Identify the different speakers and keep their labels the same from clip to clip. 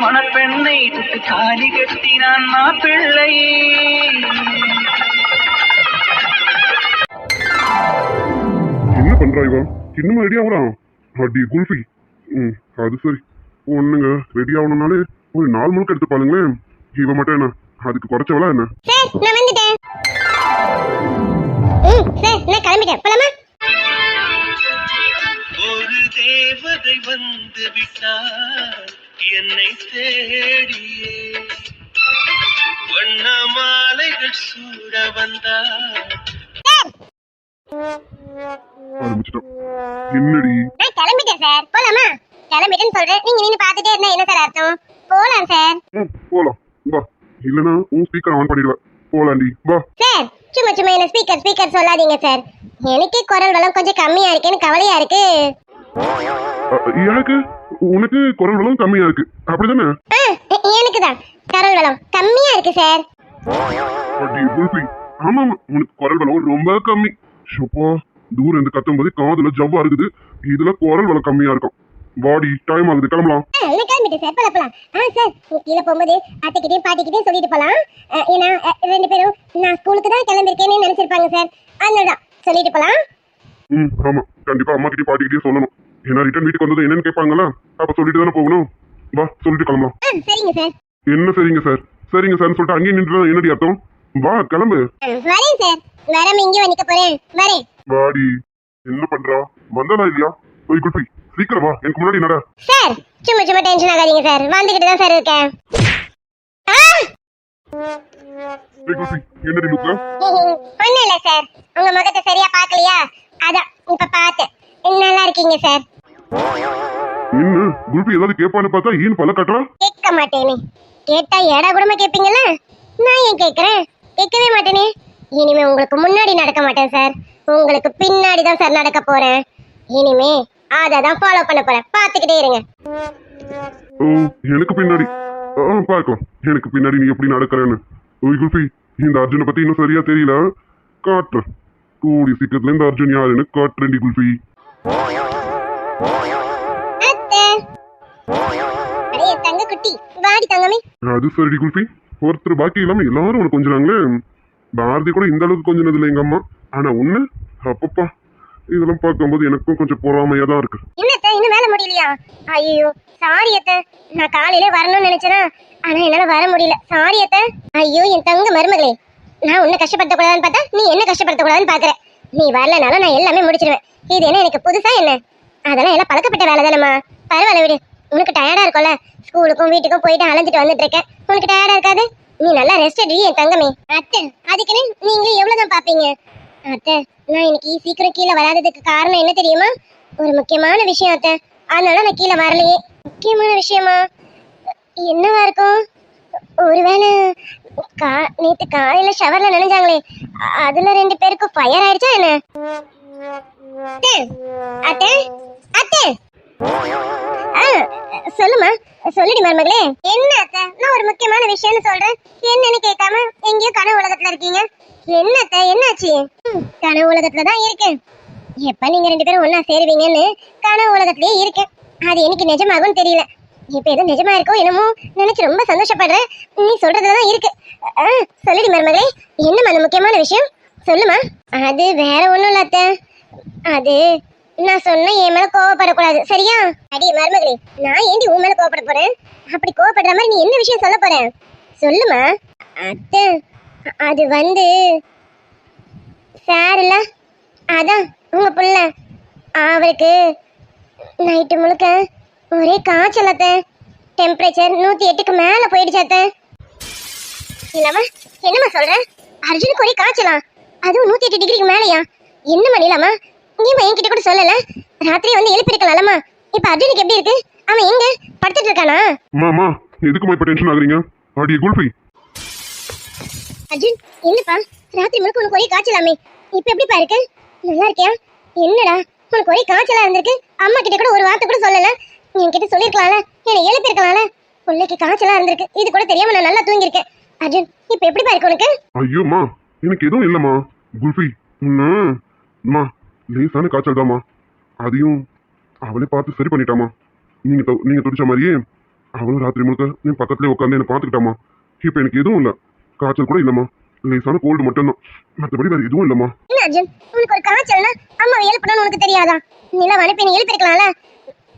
Speaker 1: மணப்பெண்ணை தொட்டு தாலி கட்டினான் மாப்பிள்ளை.
Speaker 2: என்ன பண்றா இவன்? இன்னும் ரெடி ஆகுறான்? அடி குல்ஃபி. அது சரி. ஒண்ணுங்க ரெடி ஆகணும்னாலே ஒரு 4 முழுக்க எடுத்துப்பாளுங்களேன். இவன் மட்டும் என்ன அதுக்கு குறைச்சவளா என்ன?
Speaker 3: நான் வந்துட்டேன். நான் கிளம்பிட்டேன். போலாமா?
Speaker 1: ஒரு தேவதை வந்து விட்டார் என்னை தேடியே, வண்ண மாலைகள் சூட வந்தார்.
Speaker 2: ஆரம்பிச்சிட்டோம். என்னடி?
Speaker 3: நான் கிளம்பிட்டேன் சார். போலாமா? கிளம்பிட்டேன்னு சொல்றேன். நீங்க நின்னு பாத்துட்டே இருந்தா என்ன சார் அர்த்தம்? போலாம் சார்.
Speaker 2: போலாம் வா. இல்லனா உன் ஸ்பீக்கர் ஆன் பண்ணிடுவேன். போலாண்டி வா.
Speaker 3: சார் சும்மா சும்மா என்ன ஸ்பீக்கர் சொல்லாதீங்க சார். எனக்கு குரல் வளம் கொஞ்சம் கம்மியா இருக்கேன்னு கவலையா இருக்கு.
Speaker 2: எனக்கு உனக்கு குரல் வளம் கம்மியா இருக்கு அப்படிதானே?
Speaker 3: எனக்கு தான் குரல் வளம் கம்மியா இருக்கு சார்.
Speaker 2: அடி குல்ஃபி. ஆமா உனக்கு குரல் வளம் ரொம்ப கம்மி. ஷப்பா தூரம் இருந்து கத்தும்போது காதுல ஜவ்வா இருக்குது. இதுல குரல் வளம் கம்மியா இருக்கும். பாடி டைம் ஆகுது, கிளம்பலாம்.
Speaker 3: நான் கிளம்பிட்டேன் சார். போலாம். சார் கீழே போகும்போது அத்தைக்கிட்டையும் பாட்டிக்கிட்டையும் சொல்லிட்டு போலாம். ஏன்னா 2 பேரும் நான் ஸ்கூலுக்கு தான் கிளம்பிருக்கேன்னு நினைச்சிருப்பாங்க சார். அதனால சொல்லிட்டு போலாம்.
Speaker 2: ஆமா கண்டிப்பா அம்மா கிட்டயும் பாட்டிக்கிட்டையும் சொல்லணும். ஏன்னா ரிட்டர்ன் வீட்டுக்கு வந்தது என்னன்னு கேட்பாங்களா? அப்ப சொல்லிட்டு தானே போகணும். வா சொல்லிட்டு கிளம்பலாம்.
Speaker 3: சரிங்க சார்.
Speaker 2: என்ன சரிங்க சார்? சரிங்க சார் சொல்லிட்டு அங்கேயே நின்று என்னடி அர்த்தம்? வா கிளம்பு.
Speaker 3: வரேன் சார். வராம இங்கே நிக்க போறேன். வரேன்.
Speaker 2: வாடி. என்ன பண்றா? வந்தாளா இல்லையா? போய் குல்ஃபி சீக்கிரம் வா. எனக்கு முன்னாடி நட.
Speaker 3: சார் சும்மா சும்மா டென்ஷன் ஆகாதீங்க சார். வந்துகிட்டு தான் சார் இருக்கேன்.
Speaker 2: குல்ஃபி என்னடி லுக்கு?
Speaker 3: ஒண்ணும் இல்ல சார். உங்க முகத்தை சரியா பாக்கலையா? அதான் இப்ப பார்த்தேன். நல்லா இருக்கீங்க சார்.
Speaker 2: என்ன குல்ஃபி ஏதாவது கேட்பான்னு பார்த்தா ஈன் பல்ல கட்டுறா?
Speaker 3: கேட்க மாட்டேனே. கேட்டா ஏடா கூடமா கேட்பீங்கல்ல? நான் ஏன் கேட்கறேன்? கேட்கவே மாட்டேனே. இனிமே உங்களுக்கு முன்னாடி நடக்க மாட்டேன் சார். உங்களுக்கு பின்னாடி தான் சார் நடக்க போறேன். இனிமே அதான் ஃபாலோ பண்ண போறேன். பாத்துக்கிட்டே இருங்க.
Speaker 2: எனக்கு பின்னாடி பார்க்கலாம். எனக்கு பின்னாடி நீ எப்படி நடக்கிறேன்னு. ஓய் குல்ஃபி இந்த அர்ஜுனை பத்தி இன்னும் சரியா தெரியல. காட்டுறேன். கூடி சீக்கிரத்துல இந்த அர்ஜுன் யாருன்னு காட்டுறேன் குல்ஃபி.
Speaker 3: தங்க குட்டி வாடி தங்கமே.
Speaker 2: அது சரிடி குல்ஃபி. ஒருத்தர் பாக்கி இல்லாம எல்லாரும் உனக்கு கொஞ்சினாங்களே. பாரதி கூட இந்த அளவுக்கு கொஞ்சினது இல்லை எங்க அம்மா. ஆனா ஒண்ணு அப்பப்பா இதெல்லாம் பார்க்கும்போது எனக்கும் கொஞ்சம் பொறாமையா தான் இருக்கு.
Speaker 3: என்னத்த இன்னும் வேலை முடியலையா? ஐயோ சாரி அத்தை. நான் காலையில வரணும்னு நினைச்சேனா, ஆனா என்னால வர முடியல. சாரி அத்தை. ஐயோ என் தங்க மருமகளே, நான் உன்னை கஷ்டப்படுத்த கூடாதுன்னு பார்த்தா நீ என்ன கஷ்டப்படுத்த கூடாதுன்னு பாக்குற. நீ வரலனாலும் நான் எல்லாமே முடிச்சிருவேன். இது என்ன எனக்கு புதுசா என்ன? அதெல்லாம் எல்லாம் பழக்கப்பட்ட வேலை தானம்மா. பரவாயில்ல விடு. உனக்கு டயர்டா இருக்கும்ல. ஸ்கூலுக்கும் வீட்டுக்கும் போயிட்டு அலைஞ்சிட்டு வந்துட்டு இருக்கேன். உனக்கு டயர்டா இருக்காது? நீ நல்லா ரெஸ்ட் எடு என் தங்கமே. அத்தை அதுக்குன்னு நீங்களும் எவ்வளவுதான் பாப்பீங்க? அத்தை நான் இன்னைக்கு சீக்கிரம் கீழே வராததுக்கு காரணம் என்ன தெரியுமா? ஒரு முக்கியமான விஷயம் அத்தை. அதனால நான் கீழே வரலையே. முக்கியமான விஷயமா? என்னவா இருக்கும்? ஒருவேளை நேத்து காலையில ஷவர்ல நினைஞ்சாங்களே, அதுல 2 பேருக்கும் ஃபயர் ஆயிடுச்சா என்ன? அத்தை அத்தை சொல்லுமா. சொல்லுடி மருமகளே. என்ன அத்தை? நான் ஒரு முக்கியமான விஷயம்னு சொல்றேன். என்னன்னு கேட்காம எங்கேயோ கனவு உலகத்துல இருக்கீங்க. என்ன அத்தை என்னாச்சு? கனவு உலகத்துல தான் இருக்கேன். எப்ப நீங்க 2 பேரும் ஒன்னா சேருவீங்கன்னு கனவு உலகத்திலேயே இருக்கேன். அது எனக்கு நிஜமாகும் தெரியல. இப்ப எதுவும் நிஜமா இருக்கோ என்னமோ நினைச்சு ரொம்ப சந்தோஷப்படுறேன். நீ சொல்றதுலதான் இருக்கு. சொல்லுடி மருமகளே. என்னமா அந்த முக்கியமான விஷயம்? சொல்லுமா. அது வேற ஒண்ணும் இல்ல அத்தை. அது நான் சொன்ன என் மேல கோவப்படக்கூடாது சரியா? அடி மருமகளே, நான் ஏண்டி உன் மேல கோவப்பட போறேன்? அப்படி கோவப்படுற மாதிரி நீ என்ன விஷயம் சொல்ல போற? சொல்லுமா. அத்தை அது வந்து சார் இல்ல, அதான் உங்க புள்ள, அவருக்கு நைட்டு முழுக்க ஒரே காய்ச்சல் அத்தை. டெம்பரேச்சர் 108க்கு மேல போயிடுச்சு அத்தை. இல்லம்மா என்னம்மா சொல்ற? அர்ஜுனுக்கு ஒரே காய்ச்சலா? அதுவும் 108 டிகிரிக்கு மேலயா? என்னம்மா நீலாமா நீமா என்கிட்ட கூட சொல்லல? ராத்திரி வந்து எழுப்பிருக்கலாம்மா. இப்ப அர்ஜுனுக்கு எப்படி இருக்கு? அவன் எங்க படுத்துட்டு இருக்கானா?
Speaker 2: மாமா எதுக்குமா இப்ப டென்ஷன் ஆகுறீங்க? அடி குல்ஃபி.
Speaker 3: அர்ஜுன் என்னப்பா ராத்திரி முழுக்க உனக்கு ஒரே காய்ச்சலாமே, இப்ப எப்படிப்பா இருக்கு? நல்லா இருக்கியா? என்னடா உனக்கு ஒரே காய்ச்சலா இருந்திருக்கு. அம்மா கிட்ட கூட ஒரு வார்த்தை கூட சொல்லல. என்கிட்ட சொல்லிருக்கலாம்ல, என்னை எழுப்பிருக்கலாம்ல. பிள்ளைக்கு காய்ச்சலா இருந்திருக்கு, இது கூட தெரியாம நான் நல்லா தூங்கிருக்கேன். அர்ஜுன் இப்ப எப்படிப்பா இருக்கு உனக்கு?
Speaker 2: ஐயோமா எனக்கு எதுவும் இல்லம்மா. குல்ஃபி உன்னா லேசான காய்ச்சல் தாமா. அதையும் அவளே பார்த்து சரி பண்ணிட்டாமா. நீங்க துடிச்ச மாதிரியே அவளும் ராத்திரி முழுக்க என் பக்கத்துலேயே உட்காந்து என்னை பார்த்துக்கிட்டாமா. இப்போ எனக்கு எதுவும் இல்லை, காய்ச்சல் கூட இல்லைம்மா, லேசான கோல்டு மட்டும்தான், மற்றபடி வேற எதுவும் இல்லைம்மா.
Speaker 3: என்ன அர்ஜுன், உனக்கு ஒரு காய்ச்சல்னா அம்மாவை எழுப்பணும்னு உனக்கு தெரியாதா? நிலா அனுப்பி நீ எழுப்பிருக்கலாம்ல.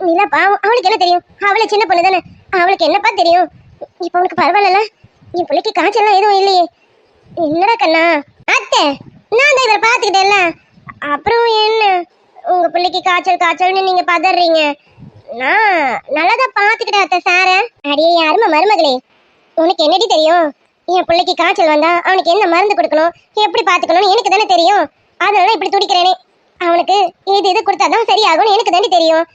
Speaker 3: நிலா பாவம், அவளுக்கு என்ன தெரியும்? அவளை சின்ன பொண்ணு தானே, அவளுக்கு என்னப்பா தெரியும்? இப்போ உனக்கு பரவாயில்ல, என் பிள்ளைக்கு காய்ச்சல்லாம் எதுவும் இல்லையே. என்னடா கண்ணா? அத்தை, நான் தான் இவரை பார்த்துக்கிட்டேன்ல, அப்புறம் என்ன உங்க பிள்ளைக்கு காய்ச்சல்னு நீங்க பதறீங்க? நான் நல்லாதான் பார்த்துக்கிட்டேன் அத்தை சார. அடியே யாருமா மருமகளே, உனக்கு என்னடி தெரியும்? என் பிள்ளைக்கு காய்ச்சல் வந்தா அவனுக்கு என்ன மருந்து கொடுக்கணும், எப்படி பார்த்துக்கணும்னு எனக்கு தானே தெரியும். அதனால இப்படி துடிக்கிறேனே. அவனுக்கு இது கொடுத்தாதான் சரியாகும்னு எனக்கு தானே தெரியும்.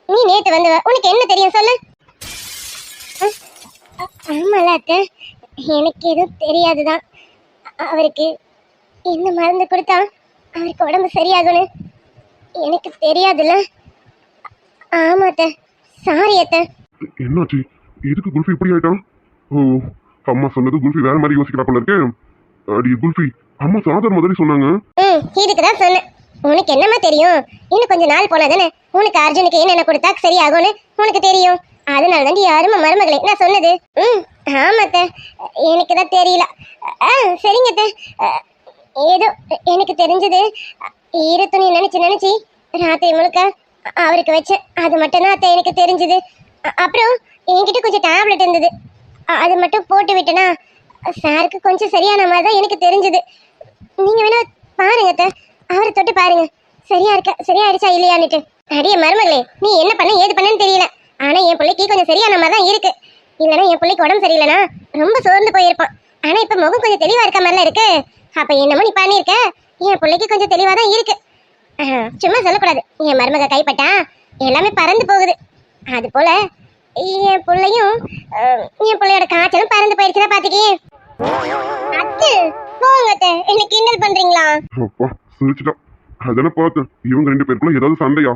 Speaker 3: நீ நேத்து வந்து உனக்கு என்ன தெரியும் சொல்லு? ஆமால அத்தை, எனக்கு எதுவும் தெரியாதுதான். அவருக்கு என்ன மருந்து கொடுத்தா அவருக்கு உடம்பு சரியாகும்னு எனக்கு தெரியாதுல்ல. ஆமா அத்தை, சாரி அத்தை.
Speaker 2: என்னாச்சு? எதுக்கு குல்ஃபி இப்படி ஆயிட்டான்? ஓ, அம்மா சொன்னது குல்ஃபி வேற மாதிரி யோசிக்கிறா போல இருக்கேன். அடி குல்ஃபி, அம்மா சாதாரண மாதிரி சொன்னாங்க.
Speaker 3: இதுக்குதான் சொன்னேன். உனக்கு என்னமா தெரியும்? இன்னும் கொஞ்ச நாள் போனா தானே உனக்கு அர்ஜுனுக்கு என்னென்ன கொடுத்தா சரியாகும்னு உனக்கு தெரியும். அதனால தான் யாருமா மருமகளே நான் சொன்னது. ஆமா அத்தை, எனக்கு தான் தெரியல. சரிங்க அத்தை, ஏதோ எனக்கு தெரிஞ்சது ஈர துணி நினைச்சு ராத்திரி முழுக்க அவருக்கு வச்சேன், அது மட்டும்தான் அத்தை எனக்கு தெரிஞ்சது. அப்புறம் என்கிட்ட கொஞ்சம் டேப்லெட் இருந்தது, அது மட்டும் போட்டு விட்டேனா சாருக்கு கொஞ்சம் சரியான மாதிரி தான் எனக்கு தெரிஞ்சது. நீங்க வேணா பாருங்க அத்தை, அவரை தொட்டு பாருங்க, சரியாயிடுச்சா இல்லையான்னுட்டு. அடியே மருமகளே, நீ என்ன பண்ண ஏது பண்ணன்னு தெரியல, ஆனா என் பிள்ளைக்கு கொஞ்சம் சரியான மாதிரி தான் இருக்கு. இல்லைன்னா என் பிள்ளைக்கு உடம்பு சரியில்லைனா ரொம்ப சோர்ந்து போயிருப்பான். ஆனா இப்ப முகம் கொஞ்சம் தெளிவா இருக்க மாதிரிலாம் இருக்கு. அப்ப என்னமோ நீ பண்ணிருக்க, என் பிள்ளைக்கு கொஞ்சம் தெளிவா தான் இருக்கு. சும்மா சொல்லக்கூடாது. என் மருமக கைப்பட்டா எல்லாமே பறந்து போகுது. அது போல என் பிள்ளையும் என் பிள்ளையோட காய்ச்சலும் பறந்து போயிடுச்சுன்னா பாத்துக்கே. அத்து போங்க அத்தை, என்ன கிண்டல் பண்றீங்களா?
Speaker 2: அப்பா சிரிச்சுட்டா. அதானே பார்த்தேன், இவங்க ரெண்டு பேருக்குள்ள ஏதாவது சண்டையா?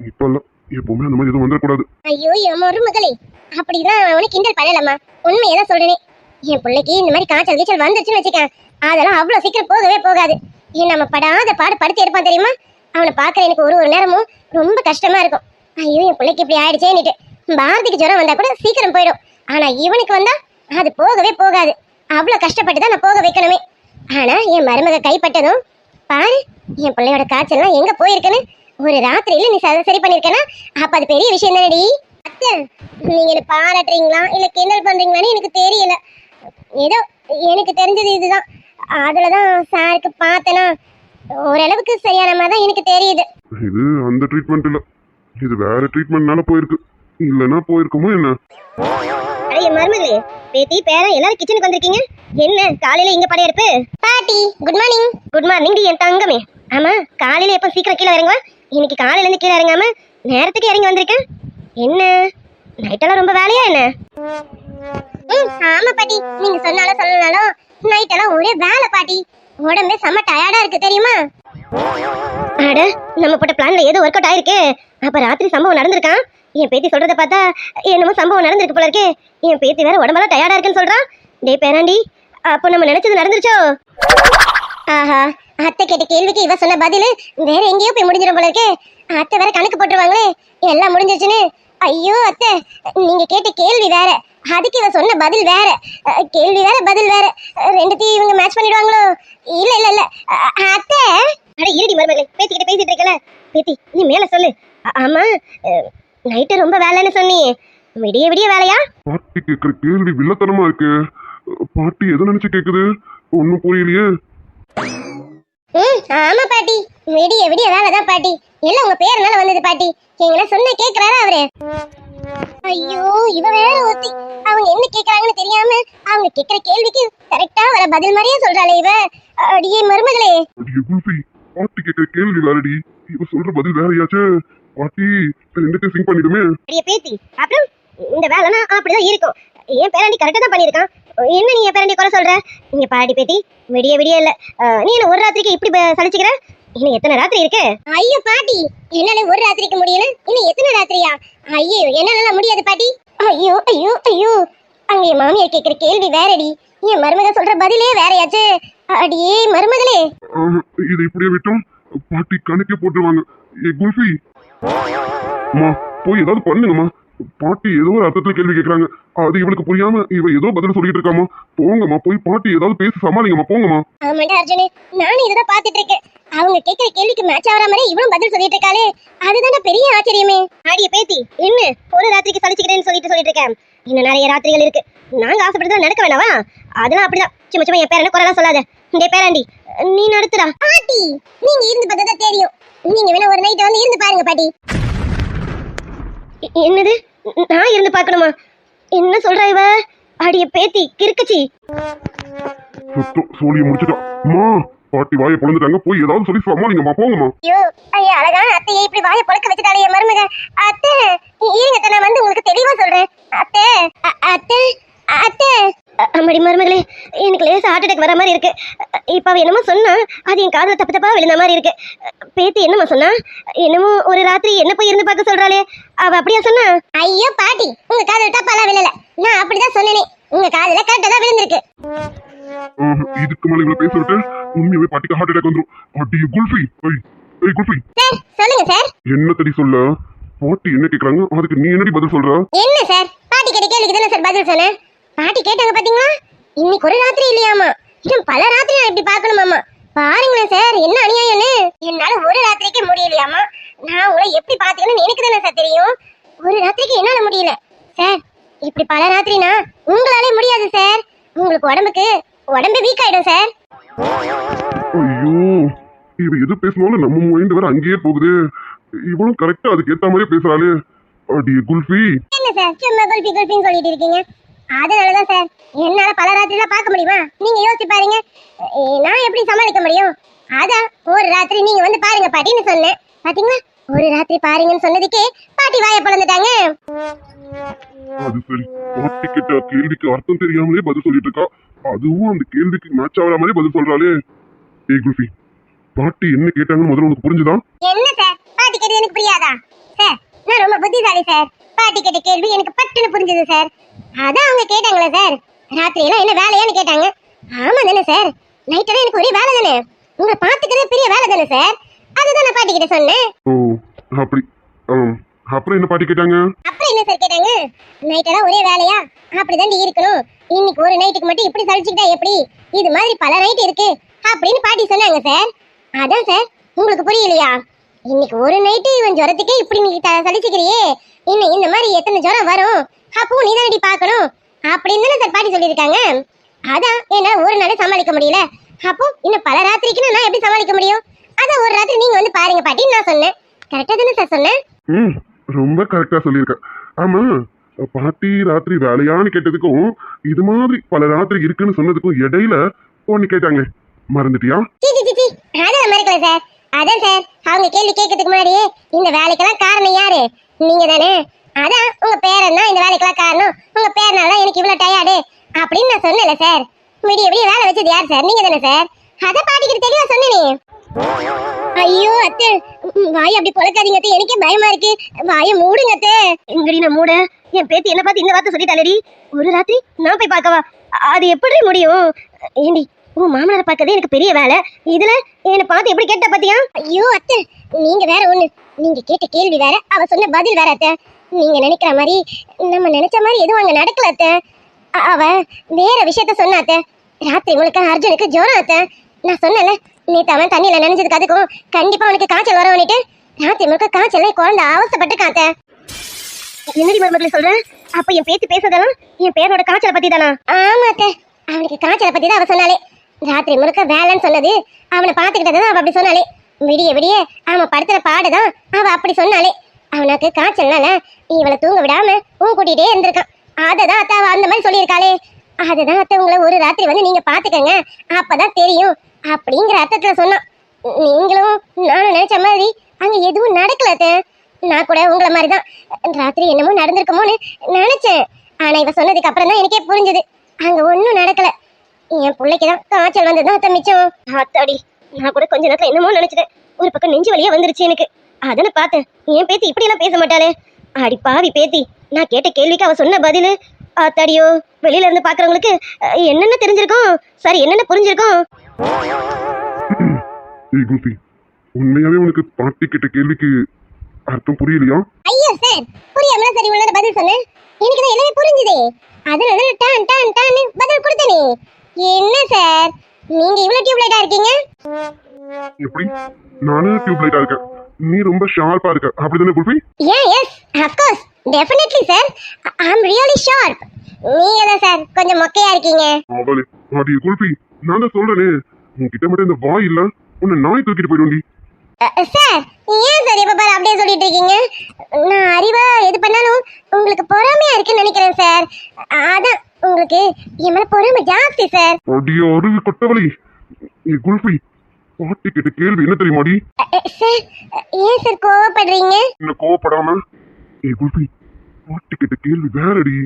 Speaker 2: இப்ப இல்ல, எப்பவுமே அந்த மாதிரி எதுவும் வந்துடக்கூடாது.
Speaker 3: ஐயோ என் மருமகளே, அப்படிதான் உனக்கு கிண்டல் பண்ணலம்மா, உண்மையதான் சொல்றேனே. என் பிள்ளைக்கு இந்த மாதிரி காய்ச்சல் கீச்சல் வந்துச்சுன்னு வச்சுக்க, அதெல்லாம் அவ்வளவு சீக்கிரம் போகவே போகாது. ஏன் நம்ம படாத பாடு படுத்து இருப்பான் தெரியுமா? அவனை பாக்குற எனக்கு ஒரு நேரமும் ரொம்ப கஷ்டமா இருக்கும். ஐயோ என் பிள்ளைக்கு இப்படி ஆயிடுச்சேன்னுட்டு. பாரதிக்கு ஜுரம் வந்தா கூட சீக்கிரம் போயிடும், ஆனா இவனுக்கு வந்தா அது போகவே போகாது. அவ்வளவு கஷ்டப்பட்டு தான் நான் போக வைக்கணுமே. ஆனா என் மருமக கைப்பட்டதும் பாரு, என் பிள்ளையோட காய்ச்சல்லாம் எங்க போயிருக்குன்னு ஒரு ராத்திரியில நீ சரி பண்ணிருக்கனா, அப்ப அது பெரிய விஷயம் தானடி. அத்தை, நீங்க என்ன பாராட்டுறீங்களா இல்ல கிண்டல் பண்றீங்களான்னு எனக்கு தெரியல. ஏதோ எனக்கு தெரிஞ்சது இதுதான். அதுலதான் சாருக்கு பார்த்தேனா ஓரளவுக்கு சரியான மாதிரி தான் எனக்கு தெரியுது.
Speaker 2: இது அந்த ட்ரீட்மெண்ட் இல்ல, இது வேற ட்ரீட்மெண்ட்னால போயிருக்கு. இல்லைன்னா போயிருக்குமோ என்ன?
Speaker 3: ஐயா மருமகளே, பேத்தி பேரன் எல்லாரும் கிச்சனுக்கு வந்திருக்கீங்க. என்ன காலையில இங்க படையெடுப்பு? பாட்டி குட் மார்னிங். குட் மார்னிங் டி என் தங்கமே. ஆமா, காலையில எப்ப சீக்கிரம் கீழே இறங்குவா? இன்னைக்கு காலையில இருந்து கீழே இறங்காம நேரத்துக்கு இறங்கி வந்திருக்கேன். என்ன நைட்டெல்லாம் ரொம்ப வேலையா என்ன? ஆமா பாட்டி, நீங்க சொன்னாலும் சொல்லனாலும் நைட்டெல்லாம் ஒரே வேலை பாட்டி. உடம்பே செம்ம டயர்டா இருக்கு தெரியுமா? அட, நம்ம போட்ட பிளான்ல ஏதோ ஒர்க் அவுட் ஆயிருக்கு. அப்ப ராத்திரி சம்பவம் நடந்திருக்கான். என் பேத்தி சொல்றத பார்த்தா என்னமோ சம்பவம் நடந்திருக்கு போல இருக்கே. என் பேத்தி வேற உடம்பெல்லாம் டயர்டா இருக்குன்னு சொல்றான். டேய் பேராண்டி, அப்ப நம்ம நினைச்சது நடந்துருச்சோ? ஆஹா, அத்தை கேட்ட கேள்விக்கு இவ சொன்ன பதில் வேற எங்கேயோ போய் முடிஞ்சிடும் போல இருக்கே. அத்தை வேற கணக்கு போட்டுருவாங்களே எல்லாம் முடிஞ்சிருச்சுன்னு. ஐயோ அத்தை, நீங்க கேட்ட கேள்வி வேற, அதுக்கு இவ சொன்ன பதில் வேற. கேள்வி வேற பதில் வேற, ரெண்டுத்தையும் இவங்க மேட்ச் பண்ணிடுவாங்களோ? இல்ல இல்ல இல்ல அத்தை. அட இருடி மருமகளே, பேசிட்டு இருக்கல. பேத்தி நீ மேல சொல்லு. ஆமா, நைட்டு ரொம்ப வேலைன்னு சொன்னி, விடிய விடிய வேலையா?
Speaker 2: பாட்டி கேக்குற கேள்வி வில்லத்தனமா இருக்கு. பாட்டி எதை நினைச்சு கேக்குது ஒன்னும் புரியலையே.
Speaker 3: ஆமா பாட்டி, விடிய விடிய வேலைதான் பாட்டி. எல்லாம் உங்க பேருனால வந்தது பாட்டி. எங்களை சொன்ன கேக்குறாரா அவரு? ஐயோ இவ வேற ஒத்தி, அவங்க என்ன கேக்குறாங்கன்னு தெரியாம அவங்க கேக்குற கேள்விக்கு கரெக்டா வர பதில் மாதிரியே சொல்றாளே இவ. அடியே மருமகளே,
Speaker 2: பாட்டி கேக்குற கேள்வி வேறடி, இவ சொல்ற பதில் வேறையாச்சு. பாட்டி ரெண்டுத்தையும் சிங்க் பண்ணிடுமே.
Speaker 3: அடியே பேத்தி, அப்புறம் இந்த வேலைனா அப்படிதான் இருக்கும். ஏன் பேராண்டி கரெக்டா தான் பண்ணிருக்கான். என்ன நீ பேராண்டி குறை சொல்ற? நீங்க பாடி பேத்தி, விடிய விடிய இல்ல. நீ என்ன ஒரு ராத்திரிக்கு இப்படி சலிச்சுக்கிற? இன்னும் எத்தனை ராத்திரி இருக்கு? ஐயோ பாட்டி, என்னால ஒரு ராத்திரிக்கு முடியல, இன்னும் எத்தனை ராத்திரியா? ஐயோ என்னால முடியாது பாட்டி. ஐயோ ஐயோ ஐயோ, அங்க என் மாமியார் கேக்குற கேள்வி வேறடி, என் மருமக சொல்ற பதிலே வேறையாச்சு. அடியே மருமகளே,
Speaker 2: இது இப்படியே விட்டோம் பாட்டி கணக்கே போட்டுருவாங்க. குல்ஃபி அம்மா போய் ஏதாவது பண்ணுங்கம்மா, பாட்டி ஏதோ ஒரு அர்த்தத்துல கேள்வி கேட்கறாங்க. அது இவளுக்கு புரியாம இவ ஏதோ பதில் சொல்லிட்டு இருக்காமா. போங்கம்மா, போய் பாட்டி ஏதாவது பேசி சமாளிங்கம்மா, போங்கம்மா.
Speaker 3: ஆமாண்டா அர்ஜுனு, நானும் இதுதான் பாத்துட்டு இருக்கேன். அவங்க கேக்குற கேள்விக்கு மேட்ச் ஆகிற மாதிரி இவளும் பதில் சொல்லிட்டு இருக்காளே, அதுதானே பெரிய ஆச்சரியமே. ஆடிய பேத்தி என்ன ஒரு ராத்திரிக்கு சலிச்சுக்கிறேன்னு சொல்லிட்டு இருக்கேன். இன்னும் நிறைய ராத்திரிகள் இருக்கு. நாங்க ஆசைப்பட்டு நடக்க வேணாவா? அதெல்லாம் அப்படிதான். சும்மா சும்மா என் பேரன குறைலாம் சொல்லாத. இந்த பேராண்டி நீ நடத்துடா. பாட்டி நீங்க இருந்து பார்த்தா தெரியும். நீங்க வேணா ஒரு நைட் வந்து இருந்து பாருங்க பாட்டி. என்னது, நான் இருந்து பார்க்கணுமா? என்ன சொல்றா இவ? அடிய பேத்தி கிறுக்குச்சி.
Speaker 2: சுத்தம் சோழியை முடிச்சுட்டா. அம்மா, பாட்டி வாயை பொழந்துட்டாங்க, போய் ஏதாவது சொல்லி சமாளிங்கம்மா, போங்கம்மா.
Speaker 3: ஐயோ ஐயா, அழகான அத்தையை இப்படி வாயை பொழக்க வச்சுட்டாலே என் மருமக. அத்தை இருங்க, நான் வந்து உங்களுக்கு தெளிவா சொல்றேன். அத்தை அத்தை அத்தை. அம்மாடி மருமகளே, எனக்கு லேசா ஹார்ட் அட்டாக் வர மாதிரி இருக்கு. இப்ப அவ என்னமோ சொன்னா, அது என் காதுல தப்பு தப்பா விழுந்த மாதிரி இருக்கு. பேத்தி என்னமா சொன்னா? என்னமோ ஒரு ராத்திரி என்ன போய் இருந்து பார்க்க சொல்றாளே, அவ அப்படியா சொன்னா? ஐயோ பாட்டி, உங்க காதுல தப்பாலாம் விழல. நான் அப்படிதான் சொன்னேனே, உங்க காதுல கரெக்டா தான் விழுந்திருக்கு.
Speaker 2: இதுக்கு மேல இவ்வளவு பேச விட்டு உண்மையாவே பாட்டிக்கு ஹார்ட் அட்டாக் வந்துரும். அடி குல்ஃபி, ஏய் குல்ஃபி.
Speaker 3: சார் சொல்லுங்க சார்.
Speaker 2: என்ன தடி சொல்ல? பாட்டி என்ன கேக்குறாங்க, அதுக்கு நீ என்னடி பதில் சொல்ற?
Speaker 3: என்ன சார், பாட்டி கேட்ட கேள்விக்கு தானே சார் பதில் சொன்னேன். பாட்டி கேட்டாங்க பாத்தீங்களா? இன்னைக்கு ஒரு ராத்திரி இல்லையாமா, இன்னும் பல ராத்திரி நான் இப்படி பாக்கணுமாமா. பாருங்களேன் சார், என்ன அநியாயம்னு. என்னால ஒரு ராத்திரிக்கு முடியலையாமா. நான் உங்களை எப்படி பாத்துக்கணும்னு எனக்கு தானே சார் தெரியும். ஒரு ராத்திரிக்கு என்னால முடியல சார். இப்படி பல ராத்திரினா உங்களாலே முடியாது சார். உங்களுக்கு உடம்பு வீக் ஆயிடும் சார்.
Speaker 2: ஐயோ, இவ எது பேசினாலும் நம்ம மைண்ட் வேற அங்கேயே போகுது. இவளும் கரெக்டா அதுக்கு ஏத்த மாதிரியே பேசுறாளே. அடி குல்ஃபி.
Speaker 3: என்ன சார் சும்மா குல்ஃபின்னு சொல்லிட்டு இருக்கீங்க? அதனாலதான் சார் என்னால பல ராத்திரிலாம் பார்க்க முடியுமா? நீங்க யோசிச்சு பாருங்க, நான் எப்படி சமாளிக்க முடியும்? அதான் ஒரு ராத்திரி நீங்க வந்து பாருங்க பாட்டின்னு சொன்னேன். பாத்தீங்களா, ஒரு ராத்திரி பாருங்கன்னு சொன்னதுக்கே பாட்டி வாயை பிளந்துட்டாங்க.
Speaker 2: அது சரி, பாட்டி கிட்ட கேள்விக்கு அர்த்தம் தெரியாமலே பதில் சொல்லிட்டு இருக்கா. அதுவும் அந்த கேள்விக்கு மேட்ச் ஆகிற மாதிரி பதில் சொல்றாளே. ஏய் குல்ஃபி, பாட்டி என்ன கேட்டாங்கன்னு முதல்ல உனக்கு புரிஞ்சுதா?
Speaker 3: என்ன சார், பாட்டி கேட்டது எனக்கு புரியாதா? சார் நான் ரொம்ப புத்திசாலி சார். பாட்டி கேட்ட கேள்வி எனக்கு பட்டுன்னு புரிஞ்சது சார். அதான் அவங்க கேட்டாங்களே சார், ராத்திரி எல்லாம் என்ன வேலையான்னு கேட்டாங்க. ஆமா தானே சார், நைட் எல்லாம் எனக்கு ஒரே வேலை தானே. உங்களை பாத்துக்கிறது பெரிய வேலை தானே சார். அதுதான் நான் பாட்டி கிட்ட சொன்னேன்.
Speaker 2: ஓ அப்படி. அப்புறம் என்ன பாட்டி கேட்டாங்க?
Speaker 3: அப்புறம் என்ன சார் கேட்டாங்க? நைட் எல்லாம் ஒரே வேலையா, அப்படிதான் இருக்கணும். இன்னைக்கு ஒரு நைட்டுக்கு மட்டும் இப்படி சலிச்சுக்கிட்டா எப்படி? இது மாதிரி பல நைட் இருக்கு அப்படின்னு பாட்டி சொன்னாங்க சார். அதான் சார், உங்களுக்கு புரியலையா? இன்னைக்கு ஒரு நைட்டு இவன் ஜுரத்துக்கே இப்படி நீ சலிச்சுக்கிறியே, இன்னும் இந்த மாதிரி எத்தனை ஜுரம் வரும், அப்போ நீ தானடி பார்க்கணும் அப்படின்னு தானே சார் பாட்டி சொல்லியிருக்காங்க. அதான் என்னால ஒரு நாள் சமாளிக்க முடியல, அப்போ இன்னும் பல ராத்திரிக்கு நான் எப்படி சமாளிக்க முடியும்? அதான் ஒரு ராத்திரி நீங்க வந்து பாருங்க பாட்டின்னு நான் சொன்னேன். கரெக்டா தானே சார் சொன்னேன்?
Speaker 2: ரொம்ப கரெக்டா சொல்லியிருக்க. ஆமா, பாட்டி ராத்திரி வேலையான்னு கேட்டதுக்கும் இது மாதிரி பல ராத்திரி இருக்குன்னு சொன்னதுக்கும் இடையில ஒன்னு கேட்டாங்க, மறந்துட்டியா?
Speaker 3: அதான் மறக்கல சார். அதான் சார், அவங்க கேள்வி கேட்கறதுக்கு முன்னாடியே இந்த வேலைக்கெல்லாம் காரணம் யாரு? நீங்க தானே. அதான் உங்க பேரன் தான் இந்த வேலைக்கெல்லாம் காரணம், உங்க பேரனால எனக்கு இவ்வளவு டயர்டு அப்படின்னு நான் சொன்னேன்ல சார். விடிய வேலை வச்சது யார் சார்? நீங்க தானே சார். அதான் பாட்டிக்கிட்ட தெளிவா சொன்னேனே. ஐயோ அத்தை, வாய் அப்படி பொழக்காதீங்க அத்தை, எனக்கே பயமா இருக்கு. வாயை மூடுங்க அத்தை. எங்கடி நான் மூட? என் பேத்தி என்ன பார்த்து இந்த வார்த்தை சொல்லிட்டாளேடி. ஒரு ராத்திரி நான் போய் பார்க்கவா? அது எப்படி முடியும்? ஏண்டி, உன் மாமனாரை பார்க்கறதே எனக்கு பெரிய வேலை, இதுல என்ன பார்த்து எப்படி கேட்ட பாத்தியா? ஐயோ அத்தை, நீங்க வேற ஒண்ணு. நீங்க கேட்ட கேள்வி வேற, அவ சொன்ன பதில் வேற அத்தை. நீங்க நினைக்கிற மாதிரி நம்ம நினைச்ச மாதிரி எதுவும் அங்க நடக்கல அத்தை. அவ வேற விஷயத்த சொன்ன அத்தை. ராத்திரி முழுக்க அர்ஜுனுக்கு ஜுரம் அத்தை. நான் சொன்னல, நேத்து அவன் தண்ணியில நினைஞ்சதுக்கு அதுக்கும் கண்டிப்பா அவனுக்கு காய்ச்சல் வரவன்னுட்டு ராத்திரி முழுக்க காய்ச்சல் குழந்தை அவசப்பட்டு காத்த. என்னடி மருமகளை சொல்ற? அப்ப என் பேத்தி பேசுறதெல்லாம் என் பேரோட காய்ச்சலை பத்தி தானா? ஆமா அத்தை, அவனுக்கு காய்ச்சலை பத்தி தான் அவ சொன்னாலே. ராத்திரி முழுக்க வேலைன்னு சொன்னது அவனை பாத்துக்கிட்டதான் அவ அப்படி சொன்னாலே. விடிய அவன் படுத்துற பாடுதான் அவ அப்படி சொன்னாலே. அவனுக்கு காய்ச்சல்னால இவளை தூங்க விடாம கூட்டிகிட்டே இருந்திருக்கான். அததான் அத்தை அவ அந்த மாதிரி சொல்லியிருக்காளே. அதுதான் அத்தை உங்களை ஒரு ராத்திரி வந்து நீங்க பாத்துக்கங்க, அப்பதான் தெரியும் அப்படிங்கிற அர்த்தத்துல சொன்னான். நீங்களும் நானும் நினைச்ச மாதிரி அங்க எதுவும் நடக்கல அத்தை. நான் கூட உங்களை மாதிரிதான் ராத்திரி என்னமோ நடந்திருக்குமோன்னு நினைச்சேன். ஆனா இவ சொன்னதுக்கு அப்புறம் தான் எனக்கே புரிஞ்சது, அங்க ஒன்னும் நடக்கல. என் பிள்ளைக்குதான் காய்ச்சல் வந்ததுதான் அத்தை மிச்சம். அத்தாடி, நான் கூட கொஞ்ச நேரத்துல என்னமோ நினைச்சிட்டேன். ஒரு பக்கம் நெஞ்சு வலியா வந்துருச்சு எனக்கு. அதனை பார்த்தேன், என் பேத்தி இப்படி எல்லாம் பேச மாட்டாளே. அடி பாவி பேத்தி, நான் கேட்ட கேள்விக்கு அவ சொன்ன பதிலு ஆத்தாடியோ. வெளியில இருந்து பாக்குறவங்களுக்கு என்னென்ன தெரிஞ்சிருக்கும், சரி என்னென்ன புரிஞ்சிருக்கும்.
Speaker 2: உண்மையாவே உனக்கு பாட்டி கிட்ட கேள்விக்கு அர்த்தம் புரியலையா?
Speaker 3: ஐயோ சார், புரியாமல சரி உள்ளத பதில் சொன்னேன். எனக்கு தான் எல்லாமே புரிஞ்சுதே. அதனால தான் டான் டான் டான் பதில் கொடுத்தனே. என்ன சார் நீங்க இவ்வளவு டியூப்லைட்டா இருக்கீங்க?
Speaker 2: எப்படி? நானும் டியூப்லைட்டா இருக்கேன், நீ ரொம்ப ஷார்ப்பா இருக்க, அப்படிதானே Kulfi?
Speaker 3: Yes of course definitely sir. I am really sharp. நீங்க தான் சார் கொஞ்சம் மொக்கையா இருக்கீங்க.
Speaker 2: அவளே அடி குல்ஃபி, நான் தான் சொல்றேனே, உன்கிட்ட மட்டும் இந்த வாய் இல்ல, உன்னை நாய் தூக்கிட்டு போயிடுவேன்டி.
Speaker 3: சார் ஏன் சார் எப்ப பாரு அப்படியே சொல்லிட்டு இருக்கீங்க? நான் அறிவா எது பண்ணாலும் உங்களுக்கு பொறாமையா இருக்குன்னு நினைக்கிறேன் சார். அதான் உங்களுக்கு என் மேல பொறாமை ஜாஸ்தி சார்.
Speaker 2: அடியோ அருவி கொட்டவளி. குல்ஃபி, பாட்டி கிட்ட கேள்வி என்ன தெரியுமாடி?
Speaker 3: சார் ஏன் சார் கோவப்படுறீங்க?
Speaker 2: என்ன கோவப்படாம? குல்ஃபி, பாட்டி கிட்ட கேள்வி வேறடி.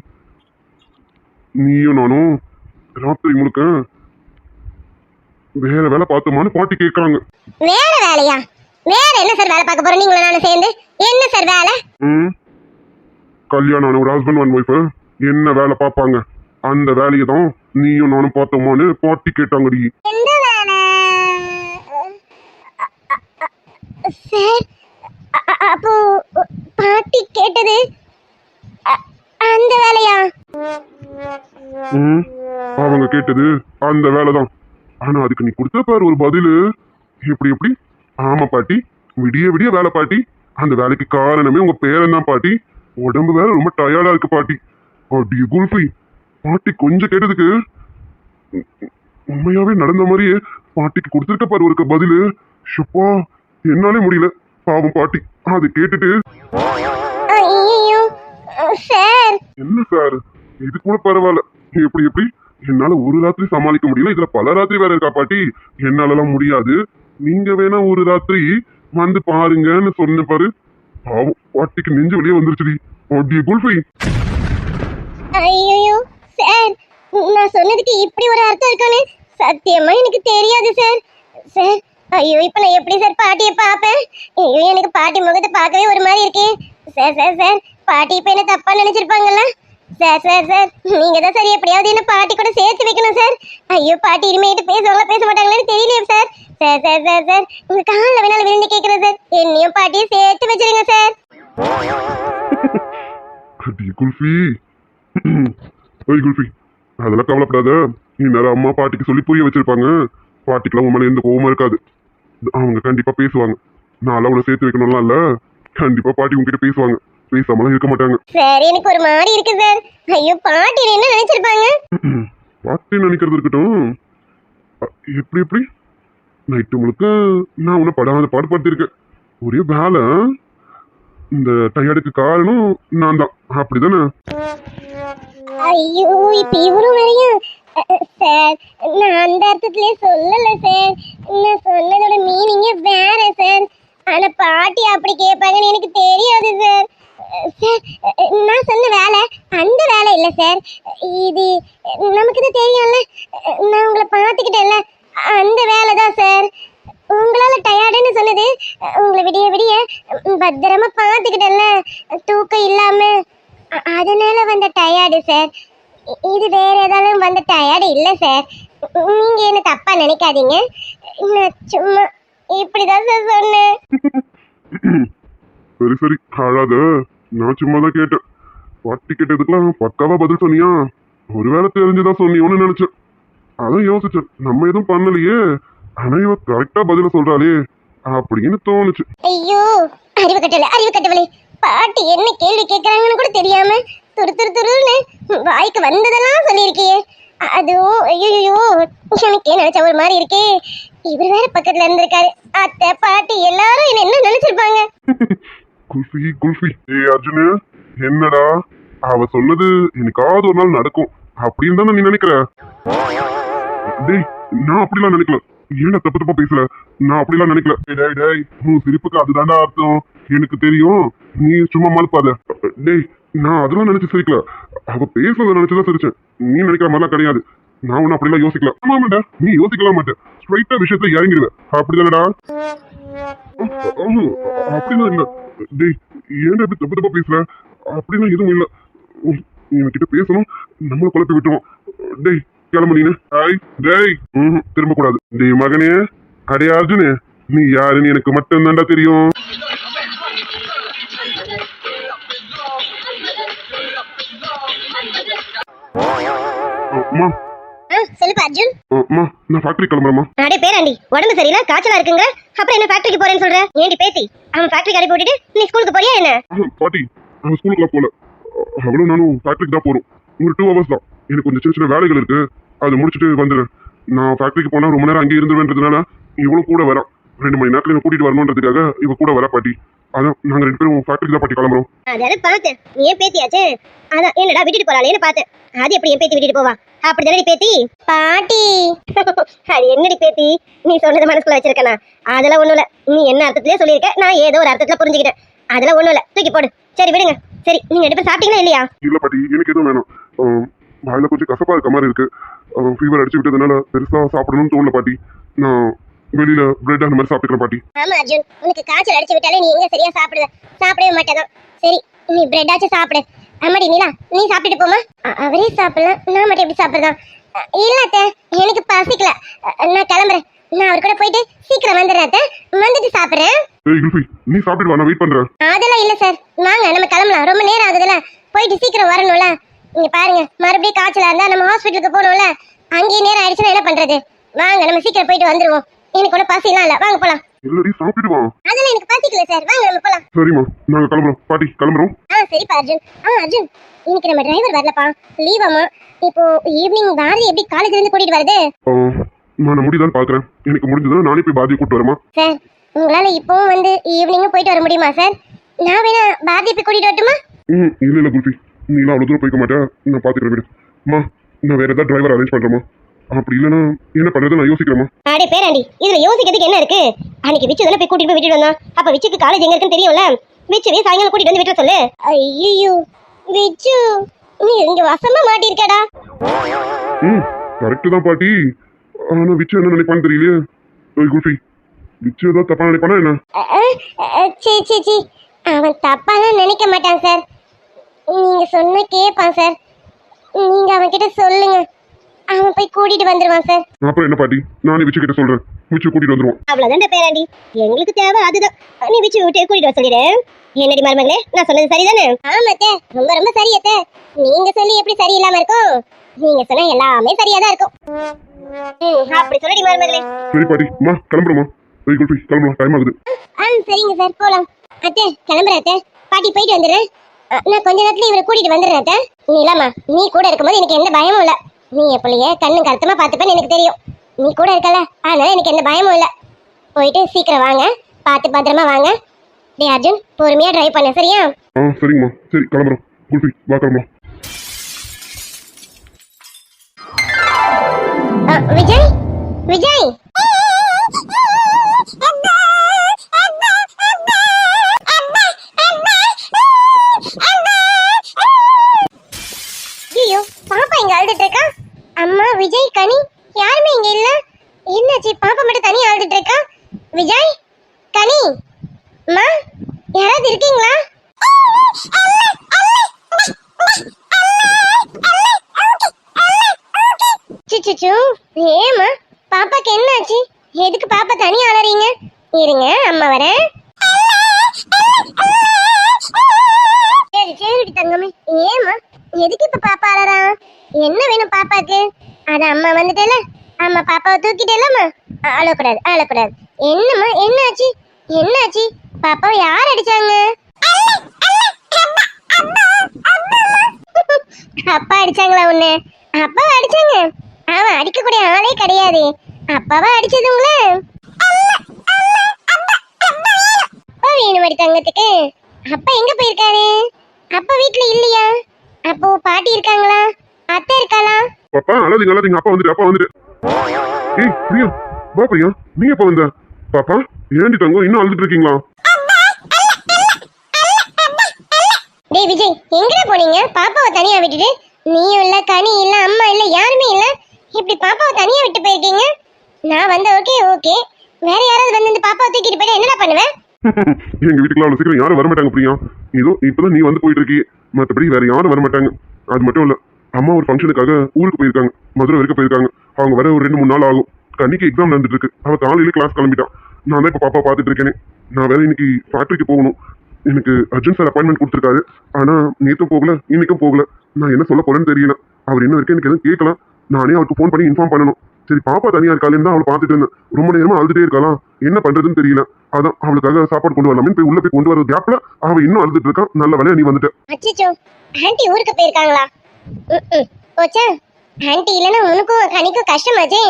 Speaker 2: நீயும் நானும் ராத்திரி முழுக்க வேற வேலை பார்த்தோமான்னு பாட்டி கேட்கறாங்க.
Speaker 3: வேற வேலையா? வேற என்ன சார் வேலை பார்க்க போறோம் நீங்களும் நானும் சேர்ந்து? என்ன சார் வேலை?
Speaker 2: கல்யாணம் ஆன ஒரு ஹஸ்பண்ட் அண்ட் ஒய்ஃப் என்ன வேலை பார்ப்பாங்க, அந்த வேலையை தான் நீயும் நானும் பார்த்தோமான்னு பாட்டி கேட்டாங்கடி.
Speaker 3: எந்த வேலை சார்? அப்போ பாட்டி கேட்டது அந்த வேலையா?
Speaker 2: அவங்க கேட்டது அந்த வேலைதான். ஆனா அதுக்கு நீ கொடுத்த பாரு ஒரு பதிலு. எப்படி எப்படி? ஆமா பாட்டி, விடிய விடிய வேலை பாட்டி. அந்த வேலைக்கு காரணமே உங்க பேரன் தான் பாட்டி. உடம்பு வேற ரொம்ப டயர்டா இருக்கு பாட்டி. அடி குல்ஃபி, பாட்டி கொஞ்சம் கேட்டதுக்கு உண்மையாவே நடந்த மாதிரியே பாட்டிக்கு கொடுத்துருக்க பாரு ஒரு பதிலு. ஷப்பா, என்னாலே முடியல. பாவம் பாட்டி அது கேட்டுட்டு.
Speaker 3: ஐயோ சார்.
Speaker 2: என்ன சார், இது கூட பரவாயில்ல. எப்படி எப்படி? என்னால ஒரு ராத்திரி சமாளிக்க முடியல, இதுல பல ராத்திரி வேற இருக்கா பாட்டி. என்னாலலாம் முடியாது, நீங்க வேணா ஒரு ராத்திரி வந்து பாருங்கன்னு சொன்ன பாரு. பாவம் பாட்டிக்கு நெஞ்சு வெளியே வந்துருச்சுடி. அடி குல்ஃபி.
Speaker 3: ஐயோ சார், நான் சொன்னதுக்கு இப்படி ஒரு அர்த்தம் இருக்கானே சத்தியமா எனக்கு தெரியாது சார். சார் ஐயோ இப்ப நான் எப்படி சார் பாட்டியை பாப்பேன்? ஐயோ எனக்கு பாட்டி முகத்தை பார்க்கவே ஒரு மாதிரி இருக்கே. சார் சார் சார், பாட்டி இப்ப என்ன தப்பா நினைச்சிருப்பாங்கல்ல? சார் சார் சார், நீங்க தான் சார் எப்படியாவது என்ன பாட்டி கூட சேர்த்து வைக்கணும் சார். ஐயோ பாட்டி இனிமேட்டு பேசுவாங்களா பேச மாட்டாங்களான்னு தெரியலையே sir. Sir sir sir sir, உங்க காலில் வேணாலும் விழுந்து கேட்கிறேன் சார், என்னையும் பாட்டியை சேர்த்து வச்சிருங்க சார்.
Speaker 2: அடி குல்ஃபி. ஓய் குல்ஃபி, அதெல்லாம் கவலைப்படாத. இந்நேரம் அம்மா பாட்டிக்கு சொல்லி புரிய வச்சிருப்பாங்க. பாட்டிக்கெல்லாம் உன் மேல எந்த கோவமா இருக்காது, அவங்க கண்டிப்பா பேசுவாங்க. நான் உன்னை சேர்த்து வைக்கணும்லாம் இல்ல, கண்டிப்பா பாட்டி உங்ககிட்ட பேசுவாங்க, பேசாமலாம் இருக்க மாட்டாங்க.
Speaker 3: சார் எனக்கு ஒரு மாதிரி இருக்கு சார். ஐயோ பாட்டி என்ன நினைச்சிருப்பாங்க?
Speaker 2: பாட்டி நினைக்கிறது இருக்கட்டும். எப்படி எப்படி? நைட்டு முழுக்க நான் உன்னை படாத பாடுபடுத்திருக்கேன். ஒரே வேலை, இந்த டயர்டுக்கு காரணம் நான் தான், அப்படிதானே?
Speaker 3: ஐயோ இப்ப இவரும் வரையும் சார், நான் அந்த அர்த்தத்திலே சொல்லல சார். நான் சொன்னதோட மீனிங்கே வேற சார். ஆனா பாட்டி அப்படி கேட்பாங்கன்னு எனக்கு தெரியாது சார். சார் நான் சொன்ன வேலை அந்த வேலை இல்லை சார். இது நமக்கு தான் தெரியும்ல, நான் உங்களை பார்த்துக்கிட்டேன்ல, அந்த வேலை தான் சார். உங்களால டயர்டுன்னு சொன்னது, உங்களை விடிய விடிய பத்திரமா பார்த்துக்கிட்டேன்ல தூக்கம் இல்லாம, அதனால வந்த டயர்டு சார். இது வேற ஏதாவது வந்த டயர்டு இல்லை சார். நீங்க என்ன தப்பா நினைக்காதீங்க, நான் சும்மா இப்படிதான் சார் சொன்னேன்.
Speaker 2: சரி சரி அழாத, நான் சும்மா தான் கேட்டேன். பாட்டி கேட்டதுக்கெல்லாம் பக்காவா பதில் சொன்னியா? ஒருவேளை தெரிஞ்சுதான் சொன்னியோன்னு நினைச்சேன். அதான் யோசிச்சேன், நம்ம எதுவும் பண்ணலையே, ஆனா இவ கரெக்டா பதில சொல்றாளே அப்படின்னு தோணுச்சு.
Speaker 3: ஐயோ அறிவு கட்டவளே, பாட்டி என்ன கேள்வி கேட்கறாங்கன்னு கூட தெரியாம துரு துரு துருன்னு வாய்க்கு வந்ததெல்லாம் சொல்லியிருக்கியே. அதுவும் ஐயோ எனக்கே நினைச்ச ஒரு மாதிரி இருக்கே. இவர் வேற பக்கத்துல இருந்திருக்காரு, அத்தை பாட்டி எல்லாரும் என்ன நினைச்சிருப்பாங்க?
Speaker 2: குல்ஃபி குல்ஃபி, அர்ஜுனு என்னடா அவ சொன்னது எனக்காவது ஒரு நாள் நடக்கும் அப்படின்னு தானே நீ நினைக்கிற? டேய் நான் அப்படிலாம் நினைக்கல, ஏன்னா தப்பு தப்பா பேசல, நான் அப்படிலாம் நினைக்கல. டேய் டேய், உன் சிரிப்புக்கு அதுதான்டா அர்த்தம், எனக்கு தெரியும், நீ சும்மா மறுப்பாத. டேய் நான் அதெல்லாம் நினைச்சு சிரிக்கல, அவ பேசுறத நினைச்சுதான் சிரிச்சேன், நீ நினைக்கிற மாதிரிலாம் கிடையாது. நான் ஒன்னும் அப்படிலாம் யோசிக்கல. ஆமாண்டா, நீ யோசிக்கலாம் மாட்டேன், ஸ்ட்ரைட்டா விஷயத்துல இறங்கிடுவேன், அப்படிதானடா? அப்படிலாம் இல்ல. டேய் ஏன்டா இப்படி தப்பு தப்பா பேசுற? அப்படிலாம் எதுவும் இல்ல, என்கிட்ட பேசணும், நம்மள குழப்பி விட்டுருவோம். டேய் கிளம்பு நீனு. டேய் திரும்ப கூடாது. டேய் மகனே, அடே அர்ஜுனே, நீ யாருன்னு எனக்கு மட்டும் தான்டா தெரியும். அம்மா
Speaker 3: சொல்லுப்பா அர்ஜுன்.
Speaker 2: அம்மா நான் ஃபேக்டரி கிளம்புறேம்மா.
Speaker 3: அடே பேராண்டி, உடம்பு சரியில்லை காய்ச்சலா இருக்குங்க, அப்புறம் என்ன ஃபேக்டரிக்கு போறேன்னு சொல்ற? ஏண்டி பேத்தி, அவன் ஃபேக்டரிக்கு அனுப்பி விட்டுட்டு நீ ஸ்கூலுக்கு போறியா என்ன?
Speaker 2: பாட்டி அவன் ஸ்கூலுக்குலாம் போல, அவளும் நானும் ஃபேக்டரிக்கு தான் போறோம். ஒரு 2 hours தான், எனக்கு கொஞ்சம் சின்ன சின்ன வேலைகள் இருக்கு, அதை முடிச்சுட்டு வந்துடுறேன். நான் ஃபேக்டரிக்கு போனா ரொம்ப நேரம் அங்கேயே இருந்துருவேன்றதுனால இவளும் கூட வரா. 2 மணி நேரத்துல என்ன கூட்டிட்டு வரணுன்றதுக்காக இவ கூட வரா பாட்டி. அதான் நாங்க 2 பேரும் ஃபேக்டரிக்கு தான் பாட்டி கிளம்புறோம்.
Speaker 3: அதான பார்த்தேன், நீ ஏன் பேத்தியாச்சே, அதான் என்னடா விட்டுட்டு போறாளேன்னு பார்த்தேன். அது எப்படி என் பேத்தி விட்டுட்டு போவா? அப்படிதானடி பேத்தி? பாட்டி அது என்னடி பேத்தி, நீ சொன்னது மனசுக்குள்ள வச்சிருக்கனா? அதெல்லாம் ஒண்ணும் இல்ல, நீ என்ன அர்த்தத்திலே சொல்லியிருக்க, நான் ஏதோ ஒரு அர்த்தத்துல புரிஞ்சுக்கிட்டேன். அதெல்லாம் ஒண்ணும் இல்ல, தூக்கி போடு. சரி விடுங்க. சரி நீங்க 2 பேரும் சாப்பிட்டீங்களா இல்லையா?
Speaker 2: இல்ல பாட்டி, எனக்கு எதுவும் வேணும். வாயில கொஞ்சம் கசப்பா இருக்க மாதிரி இருக்கு. ஃபீவர் அடிச்சு விட்டதுனால பெருசா சாப்பிடணும்னு தோணல பாட்டி. நான் வெளியில பிரெட் அந்த மாதிரி சாப்பிட்டுக்கிறேன் பாட்டி.
Speaker 3: ஆமா அர்ஜுன், உனக்கு காய்ச்சல் அடிச்சு விட்டாலே நீ எங்க சரியா சாப்பிடவே மாட்டேதான். சரி நீ பிரெட் ஆச்சு சாப்பிடு. அம்மாடி நீலா, நீ சாப்பிட்டுட்டு போமா. அவரே சாப்பிடலாம், நான் மட்டும் எப்படி சாப்பிடுறேன்? இல்ல அத்தை, எனக்கு பசிக்கல, நான் கிளம்புறேன். நான் அவர் கூட போயிட்டு சீக்கிரம் வந்துடுறேன் அத்தை, வந்துட்டு சாப்பிடுறேன்.
Speaker 2: ஏய் குல்ஃபி, நீ சாப்பிட்டு வா, நான் வெயிட் பண்றேன்.
Speaker 3: அதெல்லாம் இல்ல சார், வாங்க நம்ம கிளம்பலாம், ரொம்ப நேரம் ஆகுதுல, போயிட்டு சீக்கிரம் வரணும்ல. இங்க பாருங்க, மறுபடியும் காய்ச்சலா இருந்தா நம்ம ஹாஸ்பிட்டலுக்கு போகணும்ல, அங்கேயே நேரம் ஆயிடுச்சுன்னா என்ன பண்றது? வாங்க நம்ம சீக்கிரம் போயிட்டு வந்துருவோம். எனக்கு ஒன்றும் பசிலாம் இல்ல, வாங்க போலாம்.
Speaker 2: இல்லடி சாப்பிட்டு வா.
Speaker 3: அதெல்லாம் எனக்கு பசிக்கல சார், வாங்க நம்ம போலாம்.
Speaker 2: சரிம்மா, நாங்க கிளம்புறோம் பாட்டி, கிளம்புறோம்.
Speaker 3: சரிப்பா அர்ஜுன். அர்ஜுன், இன்னைக்கு நம்ம டிரைவர் வரலப்பா, லீவாமா. இப்போ ஈவினிங் பாரதி எப்படி காலேஜ்ல இருந்து கூட்டிட்டு வருது?
Speaker 2: நான் முடியுதான்னு பாக்குறேன், எனக்கு முடிஞ்சதுன்னா நானே போய் பாதியை கூட்டு வரமா.
Speaker 3: சார் உங்களால இப்பவும் வந்து ஈவினிங் போயிட்டு வர முடியுமா சார்? நான் வேணா பாரதியை போய் கூட்டிட்டு வரட்டுமா?
Speaker 2: இல்ல இல்ல குல்ஃபி, நீலாம் அவ்வளவு தூரம் போய்க்க மாட்டேன், நான் பாத்துக்கிறேன் விடு. அம்மா நான் வேற ஏதாவது டிரைவர் அரேஞ்ச் பண்றேமா, அப்படி இல்லைன்னா என்ன பண்றது நான் யோசிக்கிறேமா.
Speaker 3: அடே பேராண்டி, இதுல யோசிக்கிறதுக்கு என்ன இருக்கு? அன்னைக்கு விச்சு தானே போய் கூட்டிட்டு போய் விட்டுட்டு வந்தோம். அப்ப விச்சுக்கு காலேஜ் எங்க இருக்குன்னு தெரியும்ல, விச்சுவே சாயங்காலம் கூட்டிட்டு வந்து விட்டுற சொல்லு. ஐயோ விச்சு, நீ இங்க வசமா மாட்டிருக்கடா.
Speaker 2: கரெக்ட் தான் பாட்டி, ஆனா விச்சு என்ன நினைப்பான்னு தெரியலையே. குல்ஃபி, விச்சு ஏதாவது தப்பா நினைப்பானா என்ன?
Speaker 3: சீ அவன் தப்பாலாம் நினைக்க மாட்டான் சார், நீங்க சொன்ன கேட்பான் சார். நீங்க அவன் கிட்ட சொல்லுங்க, அவன் போய் கூட்டிட்டு வந்துருவான் சார்.
Speaker 2: அப்புறம் என்ன பாட்டி, நானே விச்சு கிட்ட சொல்றேன், விச்சு கூட்டிட்டு வந்துருவான்.
Speaker 3: அவ்வளவுதான் பேராண்டி, எங்களுக்கு தேவை அதுதான். நீ விச்சு விட்டு கூட்டிட்டு வர சொல்லிடு. என்னடி மருமகளே, நான் சொன்னது சரிதானே? ஆமாத்தே, ரொம்ப ரொம்ப சரியத்தே. நீங்க சொல்லி எப்படி சரியில்லாம இருக்கும்? நீங்க சொன்ன எல்லாமே சரியாதான் இருக்கும். அப்படி சொல்லடி மருமகளே.
Speaker 2: சரி பாட்டி, அம்மா கிளம்புறோமா. குல்ஃபி கிளம்பலாம், டைம் ஆகுது.
Speaker 3: சரிங்க சார், போலாம். அத்தே கிளம்புறேன் அத்தே, பாட்டி போயிட்டு வந்துடுறேன். நான் கொஞ்ச நேரத்துல இவரை கூட்டிட்டு வந்துடுறேன் அத்தை. நீலாமா, நீ கூட இருக்கும்போது எனக்கு எந்த பயமும் இல்ல. நீ என் பிள்ளைய கண்ணு கருத்துமா பாத்துப்பேன்னு எனக்கு தெரியும். நீ கூட இருக்கல, அதனால எனக்கு எந்த பயமும் இல்ல. போயிட்டு சீக்கிரம் வாங்க, பார்த்து பத்திரமா வாங்க. டே அர்ஜுன், பொறுமையா டிரைவ் பண்ண, சரியா?
Speaker 2: சரிங்கம்மா, சரி கிளம்புறோம். குல்ஃபி வா கிளம்பலாம்.
Speaker 3: விஜய் விஜய், ஐயோ பாப்பா இங்க அழுதுட்டு இருக்கா. அம்மா விஜய் கனி யாருமே இங்க இல்ல. என்னாச்சு, பாப்பா மட்டும் தனியா அழுதுட்டு இருக்கா? விஜய் கனி அம்மா, யாராவது இருக்கீங்களா? சிச்சு, ஏமா பாப்பாக்கு என்னாச்சு? எதுக்கு பாப்பா தனியா அழறீங்க? இருங்க அம்மா வரேன். சரி தங்கமே, ஏமா எதுக்கு இப்ப பாப்பா அழறா? என்ன வேணும் பாப்பாக்கு? அத அம்மா வந்துட்டேல, அம்மா பாப்பாவை தூக்கிட்டேலம்மா. அழக்கூடாது. என்னம்மா, என்னாச்சு? பாப்பாவை யார் அடிச்சாங்க? அப்பா அடிச்சாங்களா உன்ன? அப்பாவை அடிச்சாங்க? அவன் அடிக்கக்கூடிய ஆளே கிடையாது. அப்பாவை அடிச்சது உங்கள? அப்பா வேணும் தங்கத்துக்கு. அப்பா எங்க போயிருக்காரு? அப்பா வீட்டுல இல்லையா? அப்போ பாட்டி இருக்காங்களா? அத்தை இருக்காளா?
Speaker 2: பாப்பா அழாதீங்க, அப்பா வந்துட்டு. ஏய் பிரியா, வா பிரியா, நீ எப்ப வந்த? பாப்பா ஏண்டி தங்கம் இன்னும் அழுதுட்டு இருக்கீங்களா?
Speaker 3: டேய் விஜய், எங்கடா போனீங்க பாப்பாவை தனியா விட்டுட்டு? நீயும் இல்ல, கனி இல்ல, அம்மா இல்ல, யாருமே இல்ல. இப்படி பாப்பாவை தனியா விட்டு போயிருக்கீங்க. நான் வந்த ஓகே, வேற யாராவது வந்து இந்த பாப்பாவை தூக்கிட்டு போயிட்டா என்னடா பண்ணுவேன்?
Speaker 2: எங்க வீட்டுக்குள்ள அவ்வளவு சீக்கிரம் யாரும் வரமாட்டாங்க பிரியா. ஏதோ இப்பதான் நீ வந்து போயிட்டு இருக்கீ, மற்றபடி வேற யாரும் வரமாட்டாங்க. அது மட்டும் இல்ல, அம்மா ஒரு ஃபங்க்ஷனுக்காக ஊருக்கு போயிருக்காங்க, மதுரை வரைக்கும் போயிருக்காங்க. அவங்க வர ஒரு 2-3 நாள் ஆகும். கனிக்கு எக்ஸாம் நடந்துட்டு இருக்கு, அவ காலையில கிளாஸ் கிளம்பிட்டான். நான் தான் இப்ப பாப்பா பாத்துட்டு இருக்கேனே. நான் வேற இன்னைக்கு ஃபேக்டரிக்கு போகணும். எனக்கு அர்ஜுன் சார் அப்பாயின்மெண்ட் கொடுத்துருக்காரு. ஆனா நேற்றும் போகல, இன்னைக்கும் போகல. நான் என்ன சொல்ல போறேன்னு தெரியல. அவர் இன்ன வரைக்கும் எனக்கு எதுவும் கேட்கலாம். நானே அவருக்கு ஃபோன் பண்ணி இன்ஃபார்ம் பண்ணணும். சரி பாப்பா தனியா இருக்காளேன்னு தான் அவளை பார்த்துட்டு இருந்தேன். ரொம்ப நேரமா அழுதுட்டே இருக்கலாம், என்ன பண்றதுன்னு தெரியல. அதான் அவளுக்காக சாப்பாடு கொண்டு வரலாமே போய் உள்ள போய் கொண்டு வர கேப்ல அவ இன்னும் அழுதுட்டு இருக்கான். நல்ல வேலையா நீ வந்துட்ட.
Speaker 3: அச்சச்சோ, ஆன்ட்டி ஊருக்கு போயிருக்காங்களா? போச்சா? ஆன்ட்டி இல்லைன்னா உனக்கும் கனிக்கும் கஷ்டமாச்சே.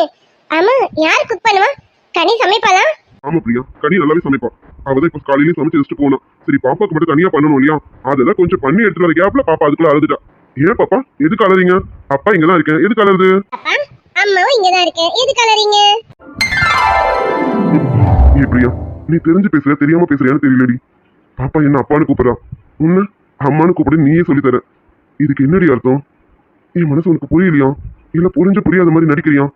Speaker 3: ஆமா, யார் குக் பண்ணுவா? கனி சமைப்பாளா?
Speaker 2: ஆமா பிரியா, கனி நல்லாவே சமைப்பா. அவதான் இப்ப காலையிலேயே சமைச்சு வச்சுட்டு போனா. சரி பாப்பாக்கு மட்டும் தனியா பண்ணணும் இல்லையா, அதெல்லாம் கொஞ்சம் பண்ணி எடுத்துட்டு வர கேப்ல பாப்பா அதுக்குள்ள அழுதுட்டா. ஏன் பாப்பா எதுக்கு அலறீங்க? அப்பா இங்கதான் இருக்கேன், எதுக்கு அலருது?
Speaker 3: அப்பா அம்மாவும் இங்கதான் இருக்கேன், எதுக்கு அலறீங்க?
Speaker 2: ஏ பிரியா, நீ தெரிஞ்சு பேசுற தெரியாம பேசுறியான்னு தெரியலடி. பாப்பா என்ன அப்பான்னு கூப்பிடுறா, உன்ன அம்மான்னு கூப்பிடு நீயே சொல்லித்தர. இதுக்கு என்னடி அர்த்தம்? என் மனசு உனக்கு புரியலையா, இல்ல புரியாத மாதிரி நடிக்கிறியா?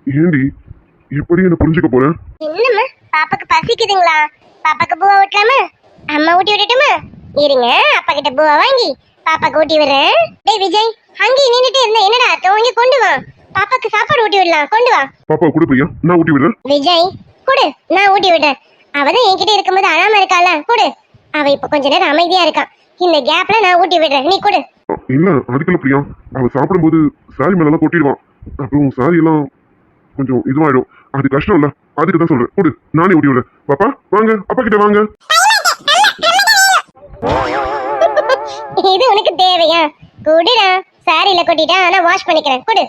Speaker 2: ஏண்டி எப்படி என்ன புரிஞ்சுக்க போற?
Speaker 3: என்னம்மா, பாப்பாக்கு பசிக்குதுங்களா? பாப்பாக்கு பூவா ஊட்டலாமா? அம்மா ஊட்டி விடட்டுமா? இருங்க, அப்பா கிட்ட பூவா வாங்கி பாப்பாக்கு ஊட்டி விடுறேன். டேய் விஜய், அங்கே நின்னுட்டு இருந்த என்னடா அர்த்தம்? இங்க கொண்டு வா, பாப்பாக்கு சாப்பாடு ஊட்டி விடலாம். கொண்டு வா.
Speaker 2: பாப்பா கூட பிரியா, நான் ஊட்டி விடுறேன்.
Speaker 3: விஜய் குடு, நான் ஊட்டி விடுறேன். அவதான் என்கிட்ட இருக்கும்போது அழாம இருக்கால, குடு. அவ இப்ப கொஞ்ச நேரம் அமைதியா இருக்கா, இந்த கேப்ல நான் ஊட்டி விடுறேன், நீ குடு.
Speaker 2: இல்ல அதுக்குள்ள பிரியா, அவ சாப்பிடும்போது சாரி மேல எல்லாம் கொட்டிடுவான். அப்புறம் சாரி எல்லாம் கொஞ்சம் இதுவாயிடும், அது கஷ்டம் இல்ல. அதுக்கு தான் சொல்றேன், கொடு நானே ஊட்டி விடுறேன். பாப்பா வாங்க, அப்பா கிட்ட வாங்க.
Speaker 3: இது உனக்கு தேவையா? குடுடா, சாரியில கொட்டிட்டா, ஆனா வாஷ் பண்ணிக்கிறேன். குடு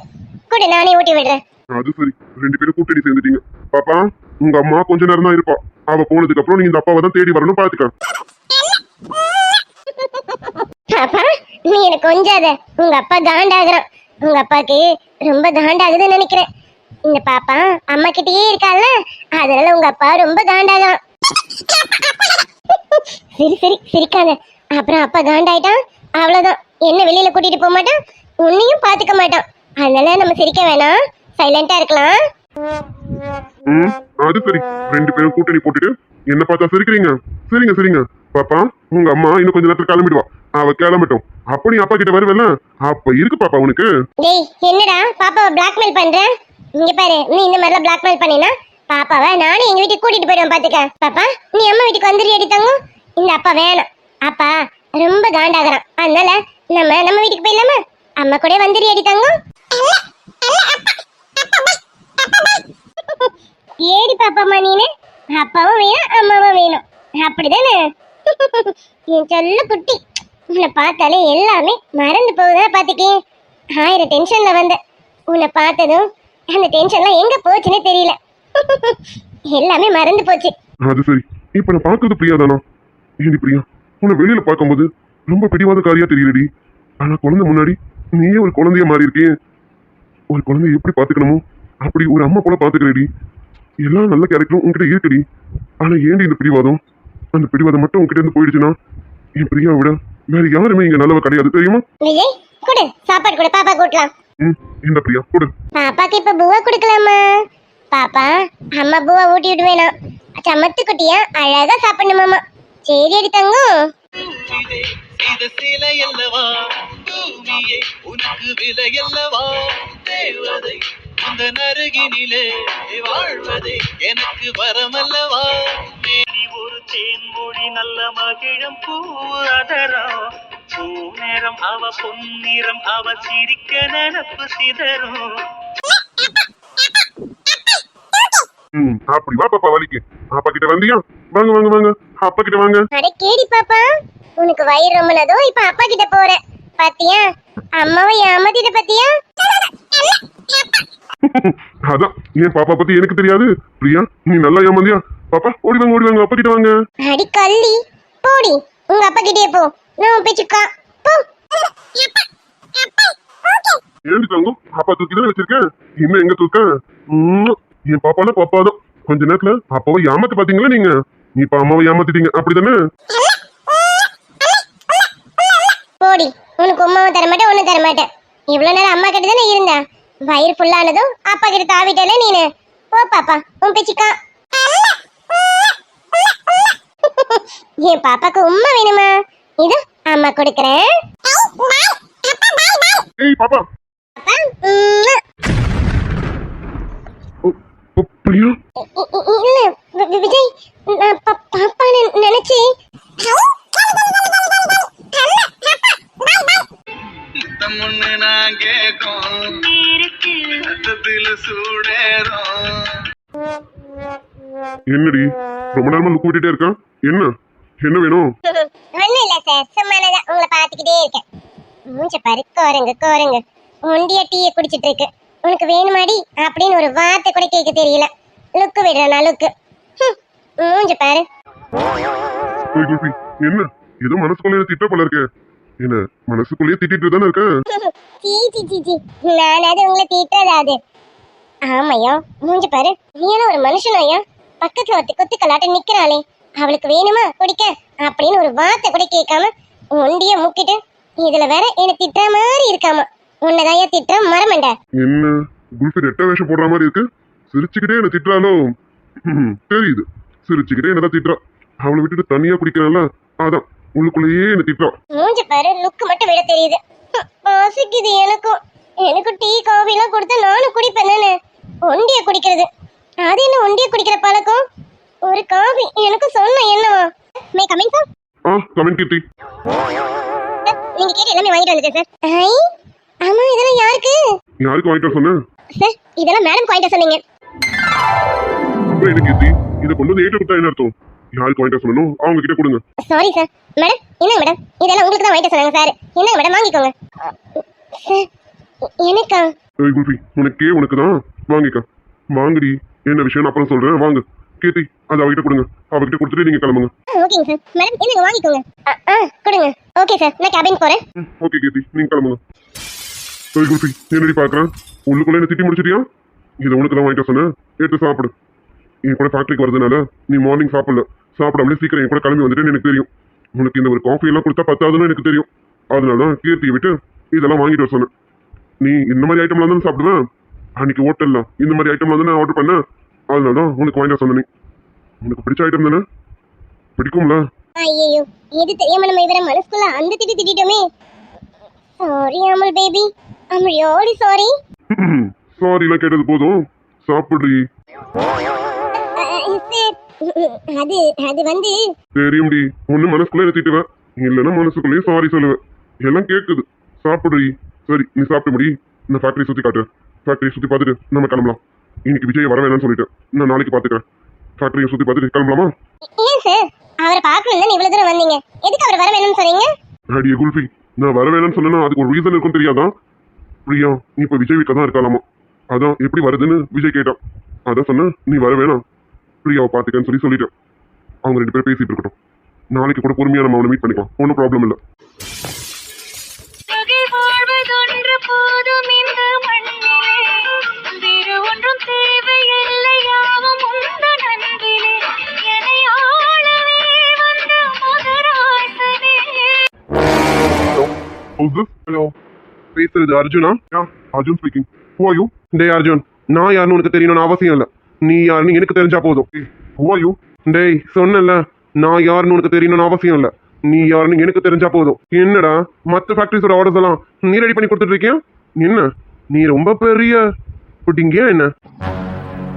Speaker 3: குடு, நானே ஊட்டி விடுறேன்.
Speaker 2: அது சரி, ரெண்டு பேரும் கூட்டணி சேர்ந்துட்டீங்க. பாப்பா உங்க அம்மா கொஞ்ச நேரம் தான் இருப்பா, அவ போனதுக்கு அப்புறம் நீ இந்த அப்பாவை தான் தேடி வரணும், பாத்துக்க.
Speaker 3: பாப்பா நீ எனக்கு கொஞ்சாத, உங்க அப்பா காண்டாகிறான். உங்க அப்பாக்கு ரொம்ப காண்டாகுதுன்னு நினைக்கிறேன். இந்த பாப்பா அம்மா கிட்டயே இருக்கால, அதனால உங்க அப்பா ரொம்ப காண்டாகிறான். சரி சரி சிரிக்காத, அப்புறம் அப்பா காண்டாயிட்டான் அவ்வளவுதான். என்ன வெளியில கூட்டிட்டு போக மாட்டான், உன்னையும் பாத்துக்க மாட்டான். அதனால நம்ம சிரிக்க வேணாம், சைலண்டா இருக்கலாம்.
Speaker 2: அது சரி, ரெண்டு பேரும் கூட்டணி போட்டுட்டு என்ன பார்த்தா சிரிக்கிறீங்க? சரிங்க சரிங்க. பாப்பா உங்க அம்மா இன்னும் கொஞ்ச நேரத்துல கிளம்பிடுவா, அவ கிளம்பட்டும். அப்ப நீ அப்பா கிட்ட வருவல, அப்ப இருக்கு பாப்பா உனக்கு.
Speaker 3: டேய் என்னடா பாப்பாவை பிளாக்மெயில் பண்ற? இங்க பாரு, நீ இந்த மாதிரிலாம் பிளாக்மெயில் பண்ணினா பாப்பாவை நானே எங்க வீட்டுக்கு கூட்டிட்டு போயிடுவேன், பாத்துக்க. பாப்பா நீ அம்மா வீட்டுக்கு வந்துரு அடித்தாங்க. இந்த அப்பா வேணாம், அப்பா ரொம்ப காண்டாகிறான். அதனால நம்ம வீட்டுக்கு போயிடலாமா? அம்மா கூட வந்துரு அடித்தாங்க. ஏடி பாப்பாமா நீனு, அப்பாவும் வேணும் அம்மாவும் வேணும், அப்படிதானே? என் சொல்ல குட்டி, உன்னை பார்த்தாலே எல்லாமே மறந்து போகுதா பாத்துக்கே. 1000 டென்ஷன்ல வந்த, உன்னை பார்த்ததும் அந்த டென்ஷன்லாம் எங்க போச்சுன்னு தெரியல. எல்லாமே மறந்து போச்சு.
Speaker 2: அது சரி, இப்ப நான் பாக்குறது பிரியா தானா? ஏடி பிரியா, உன்னை வெளியில பார்க்கும்போது ரொம்ப பிடிவாதக்காரியா தெரியலடி. ஆனா குழந்தை முன்னாடி நீயே ஒரு குழந்தைய மாறி இருக்கே. ஒரு குழந்தைய எப்படி பாத்துக்கணுமோ அப்படி ஒரு அம்மா போல பாத்துக்கிறடி. எல்லா நல்ல கேரக்டரும் உன்கிட்ட இருக்குடி. ஆனா ஏண்டி இந்த பிடிவாதம்? அந்த பிடிவாதம் மட்டும் உன்கிட்ட இருந்து போயிடுச்சுன்னா என் பிரியாவை விட வேற யாருமே இங்க நல்லவ கிடையாது, தெரியுமா?
Speaker 3: விஜய் குடு, சாப்பாடு கூட பாப்பா கூட்டலாம்.
Speaker 2: இந்த பிரியா கொடு.
Speaker 3: பாப்பாக்கு இப்ப பூவா குடுக்கலாமா? பாப்பா அம்மா பூவா ஊட்டி விடுவேனா? சமத்து குட்டியா அழகா சாப்பிடணுமாமா. சரி எடுத்தாங்க.
Speaker 1: இது சிலை அல்லவா, பூமியே உனக்கு விலை அல்லவா, தேவதை இந்த நருகினிலே வாழ்வதே எனக்கு வரமல்லவா. மேனி ஒரு தேன்மொழி நல்ல மகிழம் பூ அதரா, பூ நேரம் அவ பொன்னிறம் அவ சிரிக்க நினப்பு சிதறும்.
Speaker 2: அப்படி வா பாப்பா, வலிக்கு அப்பா கிட்ட வந்தியா? வாங்க வாங்க வாங்க, அப்பா கிட்ட வாங்க.
Speaker 3: அட கேடி பாப்பா, உனக்கு வயிறு ரொம்பனதோ இப்ப அப்பா கிட்ட போற பாத்தியா? அம்மாவை ஏமாத்திட்ட பாத்தியா?
Speaker 2: அதான் என் பாப்பா பத்தி எனக்கு தெரியாது. பிரியா நீ நல்லா ஏமாந்தியா? பாப்பா ஓடி வாங்க அப்பா கிட்ட வாங்க.
Speaker 3: அடி கள்ளி போடி, உங்க அப்பா கிட்டே போ, நான் பேச்சுக்கா போ.
Speaker 2: ஏண்டி தங்கம், அப்பா தூக்கி தான் வச்சிருக்கேன், இன்னும் எங்க தூக்க? என் பாப்பானா பாப்பா தான். கொஞ்ச நேரத்துல அப்பாவை ஏமாத்து பாத்தீங்களா நீங்க? இப்ப அம்மாவை ஏமாத்திட்டீங்க, அப்படிதானே?
Speaker 3: போடி, உனக்கு உமாவும் தரமாட்டேன் ஒன்னும் தரமாட்டேன். இவ்வளவு நேரம் அம்மா கிட்ட தானே இருந்த, வயிறு ஃபுல்லானதும் அப்பா கிட்ட தாவிட்டல நீனு. போ பாப்பா, உன் பேச்சுக்கா. என் பாப்பாக்கு உம்மா வேணுமா? இது அம்மா கொடுக்கறேன்.
Speaker 2: ஏய் பாப்பா.
Speaker 3: அப்பா உம்மா.
Speaker 2: பிரியா
Speaker 3: இல்ல விஜய், நான் பாப்பான்னு நினைச்சு.
Speaker 1: முத்தம் ஒண்ணு நான் கேட்கும்,
Speaker 4: இருக்கு
Speaker 2: என்னடி ரொம்ப நேரமா லுக்கு விட்டுட்டே இருக்கான்? என்ன என்ன வேணும்?
Speaker 3: ஒண்ணும் இல்ல சார், சும்மாதான் உங்களை பாத்துக்கிட்டே இருக்கேன். மூஞ்ச பாரு, கோருங்க ஒண்டியா டீயை குடிச்சிட்டு இருக்கு. உனக்கு வேணுமாடி அப்படின்னு ஒரு வார்த்தை கூட கேட்க தெரியல. லுக்கு விடுறா லுக்கு. மூஞ்ச பாரு.
Speaker 2: ஓய் குல்ஃபி, என்ன ஏதோ மனசுக்குள்ளே திட்ட போல இருக்கு. என்ன மனசுக்குள்ளேயே திட்டிட்டு தானே இருக்க?
Speaker 3: சீ நானாவது உங்களை திட்டுறதாது. ஆமையா, மூஞ்ச பாரு. நீ என்ன ஒரு மனுஷனாயா? பக்கத்துல ஒருத்தி குத்து கலாட்ட நிக்கிறாளே, அவளுக்கு வேணுமா குடிக்க அப்படின்னு ஒரு வார்த்தை கூட கேட்காம ஒண்டிய முக்கிட்டு இதுல வேற என்ன திட்டுற மாதிரி இருக்காமா. உன்னதாயா திட்டுற மரமண்ட.
Speaker 2: என்ன குல்ஃபி ரெட்ட வேஷம் போடுற மாதிரி இருக்கு? சிரிச்சுக்கிட்டே என்ன திட்டுறாளோ? தெரியுது, சிரிச்சுக்கிட்டே என்னதான் திட்டுறா. அவளை விட்டுட்டு தனியா குடிக்கிறான்ல, அதான் உள்ளுக்குள்ளேயே என்ன திட்டுறா.
Speaker 3: மூஞ்ச பாரு, லுக்கு மட்டும் விட தெரியுது. பசிக்குது எனக்கும் டீ காஃபி எல்லாம் கொடுத்தா நானும் குடிப்பேன் தானே. ஒண்டிய குடிக்கிறது அது என்ன? ஒண்டிய குடிக்கிற பழக்கம்? ஒரு காஃபி எனக்கு சொன்ன என்னவா? May coming sir.
Speaker 2: கமெண்ட் கீர்த்தி.
Speaker 3: நீங்க கேட்டு எல்லாமே வாங்கிட்டு வந்துட்டேன் சார். ஐ ஆமா, இதெல்லாம் யாருக்கு?
Speaker 2: யாருக்கு வாங்கிட்டு வர சொன்ன?
Speaker 3: சார் இதெல்லாம் மேடம் வாங்கிட்டு வர சொன்னீங்க.
Speaker 2: அப்புறம் என்ன கீர்த்தி, இதை கொண்டு வந்து ஏற்ற கொடுத்தா என்ன அர்த்தம்? யாருக்கு வாங்கிட்டு வர சொல்லணும்? அவங்க கிட்ட கொடுங்க.
Speaker 3: Sorry sir. மேடம் என்னங்க மேடம், இதெல்லாம் உங்களுக்கு தான் வாங்கிட்டு வர சொன்னாங்க சார். என்னங்க மேடம் வாங்கிக்கோங்க. சார் எனக்கா?
Speaker 2: ஏய் குல்ஃபி, உனக்கு தான் வாங்கிக்க. வாங்குடி, என்ன விஷயம் அப்புறம் சொல்றேன். வாங்க கீர்த்தி, அதை அவகிட்ட கொடுங்க. அவகிட்ட கொடுத்துட்டு நீங்க கிளம்புங்க.
Speaker 3: ஓகேங்க சார். மேடம் என்னங்க வாங்கிக்கோங்க. கொடுங்க. ஓகே சார், நான் கேபின் போறேன்.
Speaker 2: ஓகே கீர்த்தி, நீங்க கிளம்புங்க. ஏய் குல்ஃபி, என்னடி பாக்குறேன்? உள்ளுக்குள்ள என்ன திட்டி முடிச்சிட்டியா? இதை உனக்கு தான் வாங்கிட்டு சொன்னேன், எடுத்து சாப்பிடு. என் கூட ஃபேக்டரிக்கு வரதுனால நீ மார்னிங் சாப்பிடாமலே சீக்கிரம் என் கூட கிளம்பி வந்துட்டு எனக்கு தெரியும். உனக்கு இந்த ஒரு காஃபி எல்லாம் கொடுத்தா பத்தாதுன்னு எனக்கு தெரியும். அதனால தான் கீர்த்தியை விட்டு இதெல்லாம் வாங்கிட்டு வர சொன்னேன். நீ இந்த மாதிரி ஐட்டம்லாம் தானே சாப்பிடுவேன். அன்னைக்கு ஹோட்டல்ல இந்த மாதிரி ஐட்டம்லாம் தானே ஆர்டர் பண்ண. அதனால தான் உனக்கு வாங்கிட்டு வர சொன்னேன். உனக்கு பிடிச்ச ஐட்டம் தானே, பிடிக்கும்ல?
Speaker 3: ஐயோ, இது தெரியாம நம்ம இவரை மனசுக்குள்ள அந்த திட்டு திட்டிட்டோமே. Sorry Amul baby, I'm really sorry.
Speaker 2: சாரிலாம் கேட்டது போதும், சாப்பிடுறீ.
Speaker 3: அது அது வந்து
Speaker 2: தெரியும்டி, ஒண்ணு மனசுக்குள்ள திட்டுவேன், இல்லைன்னா மனசுக்குள்ளேயே சாரி சொல்லுவேன். எல்லாம் கேட்குது, சாப்பிடுறீ. சரி நீ சாப்பிட்டு முடி, இந்த ஃபேக்டரி சுத்தி காட்டு. ஃபேக்டரி சுத்தி பார்த்துட்டு நம்ம கிளம்பலாம். இன்னைக்கு விஜய் வர வேணாம்னு சொல்லிட்டேன், நான் நாளைக்கு பாத்துக்கிறேன். ஃபேக்டரியை சுத்தி பார்த்துட்டு கிளம்பலாமா?
Speaker 3: ஏன் சார் அவரை பார்க்கணும்னு இவ்வளவு தூரம் வந்தீங்க? எதுக்கு அவர் வர வேணும்னு சொன்னீங்க?
Speaker 2: அடியே குல்ஃபி, நான் வர வேணாம்னு சொன்னா அதுக்கு ஒரு ரீசன் இருக்கும் தெரியாதான்? பிரியா நீ இப்ப விஜய் வீட்டில் தான் இருக்காலாமா, அதான் எப்படி வருதுன்னு விஜய் கேட்டான். அதான் சொன்ன நீ வர வேணாம், பிரியாவை பார்த்துக்கன்னு சொல்லிட்டேன். அவங்க 2 பேரும் பேசிட்டு இருக்கட்டும். நாளைக்கு கூட பொறுமையா நம்ம அவனை மீட் பண்ணிக்கலாம், ஒன்றும் ப்ராப்ளம் இல்லை. ஹலோ, பேசுறது Arjuna? Arjun speaking. Who are you? டேய் அர்ஜுன், நான் யாருன்னு உனக்கு தெரியணும்னு அவசியம் இல்லை. நீ யாருன்னு எனக்கு தெரிஞ்சா போதும். Who are you? டேய் சொன்னல, நான் யாருன்னு உனக்கு தெரியணும்னு அவசியம் இல்லை. நீ யாருன்னு எனக்கு தெரிஞ்சா போதும். என்னடா மற்ற ஃபேக்டரிஸோட ஆர்டர்ஸ் எல்லாம் நீ ரெடி பண்ணி கொடுத்துட்டு இருக்கியா? என்ன நீ ரொம்ப பெரிய புட்டிங்கியா என்ன?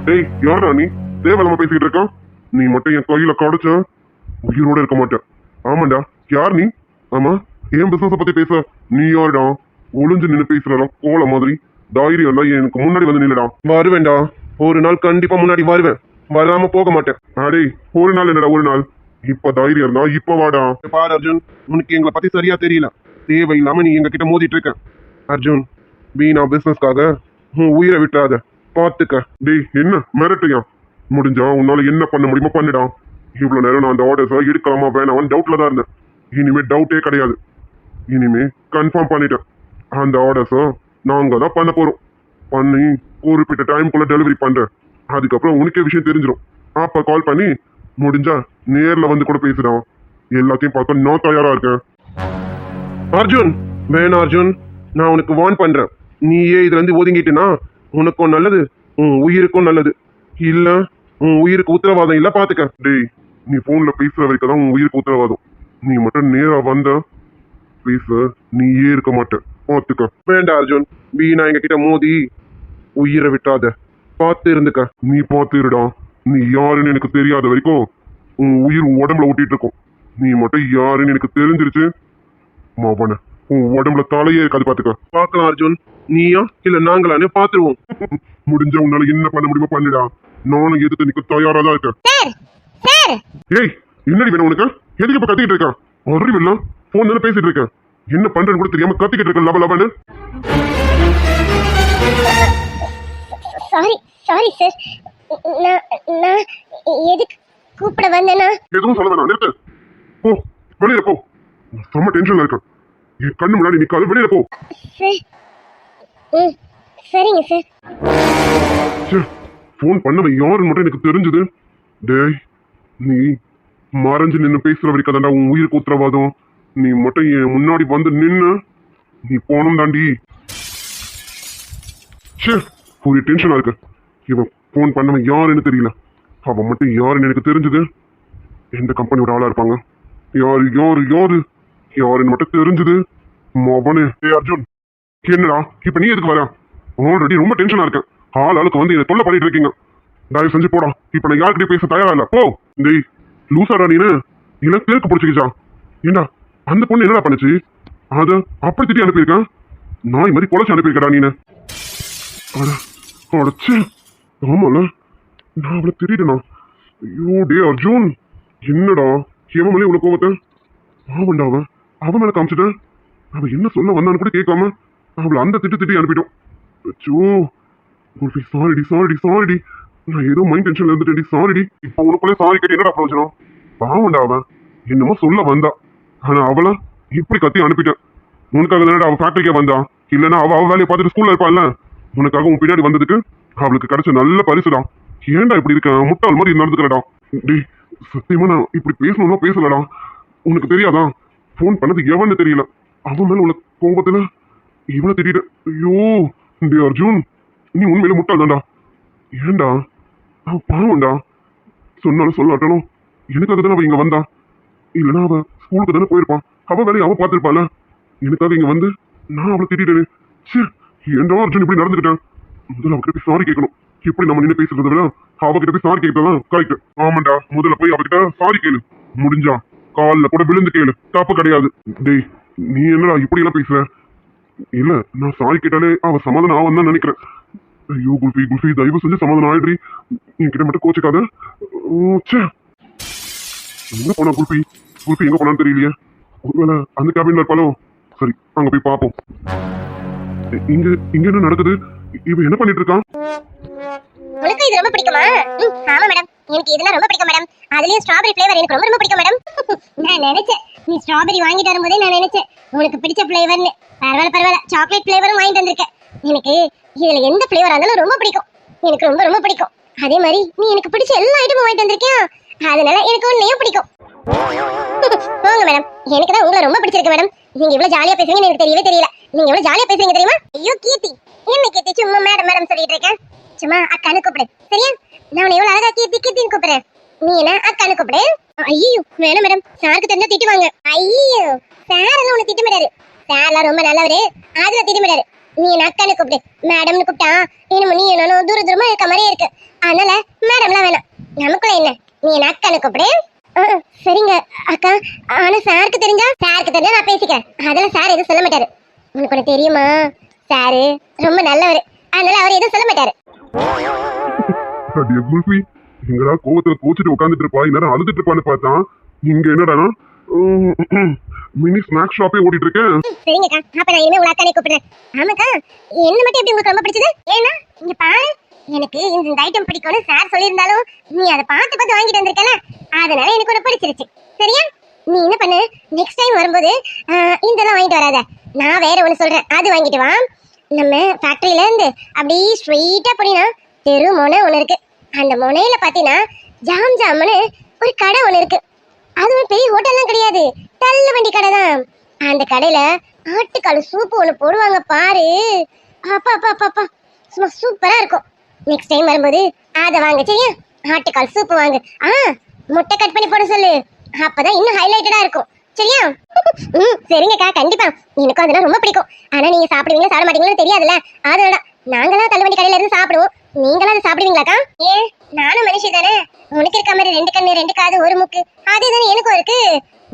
Speaker 2: டேய் யாரா நீ? தேவையில்லாம பேசிக்கிட்டு இருக்கான். நீ மட்டும் என் கையில கடைச்ச உயிரோட இருக்க மாட்டேன். ஆமாண்டா, யார் நீ? ஆமா, என் பிசினஸ பத்தி பேச நீ யாருடா? ஒளிஞ்சு நின்று பேசுறடா கோல மாதிரி. தைரியம் எல்லாம் எனக்கு முன்னாடி வந்து நின்னுடா. வருவேன்டா, ஒரு நாள் கண்டிப்பா முன்னாடி வருவேன், வராம போக மாட்டேன். அடே ஒரு நாள் என்னடா ஒரு நாள்? இப்ப தைரியம் இருந்தா இப்ப வாடா. பாரு அர்ஜுன், உனக்கு எங்களை பத்தி சரியா தெரியல. தேவையில்லாம நீ எங்க கிட்ட மோதிட்டு இருக்க. அர்ஜுன், வீணா பிசினஸ்க்காக உன் உயிரை விட்டுறாத, பாத்துக்க. டேய் என்ன மிரட்டுயா? முடிஞ்சா உன்னால என்ன பண்ண முடியுமோ பண்ணிடா. இவ்வளவு நேரம் நான் அந்த ஆர்டர்ஸை எடுக்கலாமா வேணாம் டவுட்ல தான் இருந்தேன். இனிமே டவுட்டே கிடையாது. இனிமே கன்ஃபார்ம் பண்ணிட்டேன். அந்த ஆர்டர்ஸை நாங்க தான் பண்ண போறோம். பண்ணி குறிப்பிட்ட டைம்குள்ள டெலிவரி பண்றேன். அதுக்கப்புறம் உனக்கே விஷயம் தெரிஞ்சிடும். அப்ப கால் பண்ணி முடிஞ்சா நேர்ல வந்து கூட பேசுறான். எல்லாத்தையும் பார்க்க நான் தயாரா இருக்கேன். அர்ஜுன் வேணா அர்ஜுன், நான் உனக்கு வார்ன் பண்றேன். நீயே இதுல இருந்து ஒதுங்கிட்டுனா உனக்கும் நல்லது, உன் உயிருக்கும் நல்லது. இல்ல உன் உயிருக்கு உத்தரவாதம் இல்ல, பாத்துக்க. டேய் நீ போன்ல பேசுற வரைக்கும் தான் உன் உயிருக்கு உத்தரவாதம். நீ மட்டும் நேரா வந்த பேச நீயே இருக்க மாட்டேன், பாத்துக்க. வேண்டாம் அர்ஜுன், வீணா எங்க கிட்ட மோதி உயிரை விட்டாத, பார்த்து இருந்துக்க. நீ பார்த்து இருடா. நீ யாருன்னு எனக்கு தெரியாத வரைக்கும் உன் உயிர் உடம்புல ஒட்டிட்டு இருக்கும். நீ மட்டும் யாருன்னு எனக்கு தெரிஞ்சிருச்சு மாவன, உன் உடம்புல தலையே இருக்காது, பாத்துக்க. பார்க்கலாம் அர்ஜுன், நீயா இல்ல நாங்களானே பாத்துருவோம். முடிஞ்ச உன்னால என்ன பண்ண முடியுமோ பண்ணிடா. நானும் எதிர்த்து நிக்க தயாரா தான் இருக்கேன்.
Speaker 3: சார் சார்
Speaker 2: ஏய் என்னடி வேணும் உனக்கு? எதுக்கு இப்ப கத்திக்கிட்டு இருக்க? அறிவில்ல, போன் தானே பேசிட்டு இருக்கேன். என்ன பண்றேன்னு கூட தெரியாம கத்திக்கிட்டு இருக்க லவ லவன்னு.
Speaker 3: Sorry sorry sir. நான் நான் எதுக்கு கூப்பிட வந்தேன்னா
Speaker 2: எதுவும் சொல்ல வேணாம், நிறுத்து. போ வெளியில போ. செம்ம டென்ஷன்ல இருக்கேன். என் கண்ணு முன்னாடி நிக்காது, வெளியில போ.
Speaker 3: சார். ம் சரிங்க சார்.
Speaker 2: போன் பண்ணவன் யாருன்னு மட்டும் எனக்கு தெரிஞ்சது. டேய் நீ மறைஞ்சு நின்னு பேசுற வரைக்கும் தாண்டா உன் உயிருக்கு உத்தரவாதம். நீ மட்டும் என் முன்னாடி வந்து நின்னு நீ போனும் தாண்டி. ஒரு டென்ஷனா இருக்கு. இவன் போன் பண்ணவன் யாருன்னு தெரியல. அவன் மட்டும் யாருன்னு எனக்கு தெரிஞ்சது. எந்த கம்பெனியோட ஆளா இருப்பாங்க? யாரு யாரு யாரு யாருன்னு மட்டும் தெரிஞ்சது. மவனே அர்ஜுன், என்னடா இப்ப நீ எதுக்கு வர? ஆல்ரெடி ரொம்ப டென்ஷனா இருக்கேன். ஆளுக்கு வந்து என்ன தொல்லை பண்ணிட்டு இருக்கீங்க. தயவு செஞ்சு போடா. இப்ப நான் யாருக்கிட்டே பேச தயாரா இல்ல. போ. டேய் லூசாடா நீனு? இல்ல பேருக்கு பிடிச்சிக்கிச்சா? ஏண்டா அந்த பொண்ணு என்னடா பண்ணுச்சு? அத அப்படி திட்டி அனுப்பியிருக்கேன். நாய் மாதிரி பொழைச்சு அனுப்பியிருக்கடா நீனு. அடச்சு ஆமால, நான் அவளை திடீடனா? ஐயோ டே அர்ஜுன், என்னடா எவன் மேலே இவ்வளவு கோவத்தை? ஆவண்டா அவன் மேல காமிச்சிட்டேன். அவன் என்ன சொல்ல வந்தான்னு கூட கேட்காம அவளை அந்த திட்டி அனுப்பிட்டோம். அச்சோ குல்ஃபி, சாரிடி சாரிடி சாரிடி. நான் ஏதோ மைண்ட் டென்ஷன்ல இருந்துட்டேன்டி, சாரிடி. இப்போ உனக்குள்ளே சாரி கேட்டு என்னடா பிரயோஜனம்? பாவண்டா அவன் என்னமோ சொல்ல வந்தா, ஆனா அவளை இப்படி கத்தி அனுப்பிட்டேன். உனக்காக தானடா அவன் ஃபேக்டரிக்கே வந்தா. இல்லைன்னா அவ வேலையை பார்த்துட்டு ஸ்கூல்ல இருப்பாள்ல. உனக்காக உன் பின்னாடி வந்ததுக்கு அவளுக்கு கிடைச்ச நல்ல பரிசுடா. ஏன்டா இப்படி இருக்க? முட்டாள் மாதிரி நடந்துக்கிறடா. டேய் சத்தியமா நான் இப்படி பேசணும்னா பேசலடா. உனக்கு தெரியாதா? போன் பண்ணது எவன்னு தெரியல. அவன் மேல உள்ள கோபத்துல இவனை திட்டிட்டு. ஐயோ டே அர்ஜுன், நீ உண்மையில முட்டாள் தான்டா. ஏன்டா அவன் பாவம்டா. சொன்னாலும் சொல்லாட்டணும் எனக்காக தானே அவ இங்க வந்தா. இல்லைன்னா அவ ஸ்கூலுக்கு தானே போயிருப்பான். அவ வேலையை அவ பார்த்துருப்பாள். எனக்காக இங்க வந்து நான் அவளை திட்டேன். சரி ஏன்டா அர்ஜுன் இப்படி நடந்துக்கிட்டேன்? முதல்ல அவகிட்ட போய் சாரி கேட்கணும். இப்படி நம்ம நின்று பேசுறத விட அவகிட்ட போய் சாரி கேட்கறதான் கரெக்ட். ஆமாண்டா, முதல்ல போய் அவகிட்ட சாரி கேளு. முடிஞ்சா காலில் கூட விழுந்து கேளு, தப்பு கிடையாது. டேய் நீ என்னடா இப்படி எல்லாம் பேசுற? இல்ல நான் சாரி கேட்டாலே அவ சமாதானம் ஆவன்னு தான் நினைக்கிறேன். ஐயோ குல்ஃபி குல்ஃபி, தயவு செஞ்சு சமாதானம் ஆயிடுறி. என்கிட்ட மட்டும் கோச்சிக்காத. எங்க போனா குல்ஃபி? குல்ஃபி எங்க போனான்னு தெரியலையே. ஒருவேளை அந்த கேபின்ல இருப்பாளோ? சரி அங்க போய் பாப்போம். இங்க இங்க என்ன நடக்குது? இவ என்ன பண்ணிட்டு இருக்கான்?
Speaker 3: உங்களுக்கு இது ரொம்ப பிடிக்குமா? ஆமா மேடம், எனக்கு இதெல்லாம் ரொம்ப பிடிக்கும் மேடம். அதுலயும் ஸ்ட்ராபெரி ஃப்ளேவர் எனக்கு ரொம்ப ரொம்ப பிடிக்கும் மேடம். நான் நினைச்சேன் நீ ஸ்ட்ராபெரி வாங்கிட்டு வரும்போதே நான் நினைச்சேன் உனக்கு பிடிச்ச ஃப்ளேவர்னு. பரவாயில்ல சாக்லேட் ஃப்ளேவரும் வாங்கிட்டு வந்திருக்கேன். எனக்கு இதுல எந்த ஃப்ளேவரா இருந்தாலும் ரொம்ப பிடிக்கும். எனக்கு ரொம்ப ரொம்ப பிடிக்கும். அதே மாதிரி நீ எனக்கு பிடிச்ச எல்லா ஐட்டமும் வாங்கிட்டு வந்திருக்கியா, அதனால எனக்கு உன்னையும் பிடிக்கும். போங்க மேடம், எனக்கு தான் உங்களை ரொம்ப பிடிச்சிருக்கு மேடம். நீங்க இவ்வளவு ஜாலியா பேசுறீங்கன்னு எனக்கு தெரியவே தெரியல. நீங்க எவ்வளவு ஜாலியா பேசுறீங்க தெரியுமா? ஐயோ கீர்த்தி, என்ன கீர்த்தி சும்மா மேடம் மேடம் சொல்லிட்டு இருக்கேன்? சும்மா அக்கானு கூப்பிடு சரியா? நான் உன்னை எவ்வளவு அழகா கீர்த்தி கீர்த்தின்னு கூப்பிடுறேன். நீ என்ன அக்கானு கூப்பிடு. ஐயோ வேணாம் மேடம், சாருக்கு தெரிஞ்சா திட்டுவாங்க. ஐயோ சார் எல்லாம் உன்னை திட்டமிடாரு. சார்லாம் ரொம்ப நல்லவரு, அதுல திட்டமிடாரு. நீ என்ன அக்கானு கூப்பிடு. மேடம்னு கூப்பிட்டா என்னமோ நீ என்ன தூர தூரமா இருக்க மாதிரியே இருக்கு. அதனால மேடம்லாம் வேணாம், நமக்குள்ள என்ன, நீ என்ன அக்கானு கூப்பிடு. சரிங்க அக்கா. ஆனா சாருக்கு தெரிஞ்சா நான் பேசிக்கிறேன். அதெல்லாம் சார் எதுவும் சொல்ல மாட்டாரு. உனக்கு ஒண்ணு தெரியுமா, சாரு ரொம்ப நல்லவரு, அதனால அவர் எதுவும் சொல்ல மாட்டாரு.
Speaker 2: குல்ஃபி எங்கடா கோவத்துல கோச்சிட்டு உட்காந்துட்டு இருப்பா, இந்நேரம் அழுதுட்டு இருப்பான்னு பார்த்தா இங்க என்னடா மினி ஸ்நாக் ஷாப்பே ஓடிட்டு இருக்கேன்.
Speaker 3: சரிங்கக்கா, அப்ப நான் இனிமே உங்க அக்கானே கூப்பிடுறேன். ஆமாக்கா, என்ன மட்டும் எப்படி உங்களுக்கு ரொம்ப பிடிச்சது? ஏன்னா இங்க பாரு, எனக்கு இந்த ஐட்டம் பிடிக்கும்னு சார் சொல்லியிருந்தாலும் நீ அதை பார்த்து வாங்கிட்டு வந்திருக்கல, அதனால எனக்கு ஒன்று பிடிச்சிருச்சு. சரியா? நீ என்ன பண்ணு, நெக்ஸ்ட் டைம் வரும்போது இதெல்லாம் வாங்கிட்டு வராத, நான் வேற ஒன்று சொல்றேன், அது வாங்கிட்டு வா. நம்ம ஃபேக்டரியில இருந்து அப்படியே ஸ்ட்ரெயிட்டா போனீங்கன்னா தெரு முனை ஒன்று இருக்கு. அந்த முனையில பாத்தீங்கன்னா ஜாம் ஜாம்னு ஒரு கடை ஒன்று இருக்கு. அதுவும் பெரிய ஹோட்டல்லாம் கிடையாது, தள்ளு வண்டி கடை தான். அந்த கடையில ஆட்டுக்கால் சூப்பு ஒன்று போடுவாங்க பாரு. அப்பா அப்பா அப்பா அப்பா, சும்மா சூப்பரா இருக்கும். நெக்ஸ்ட் டைம் வரும்போது அதை வாங்க சரியா? ஆட்டுக்கால் சூப்பு வாங்க. முட்டை கட் பண்ணி போட சொல்லு, அப்பதான் இன்னும் ஹைலைட்டடா இருக்கும். சரியா? சரிங்கக்கா, கண்டிப்பா. எனக்கும் அதெல்லாம் ரொம்ப பிடிக்கும். ஆனா நீங்க சாப்பிடுவீங்களா சாப்பிட மாட்டீங்களா தெரியாதுல்ல, அதனால நாங்களாம் தள்ளுவண்டி கடையில இருந்து சாப்பிடுவோம். நீங்களும் அதை சாப்பிடுவீங்களாக்கா? ஏன், நானும் மனுஷி தானே. உனக்கு இருக்க மாதிரி 2 கண்ணு 2 காது 1 மூக்கு, அதே தானே எனக்கும் இருக்கு.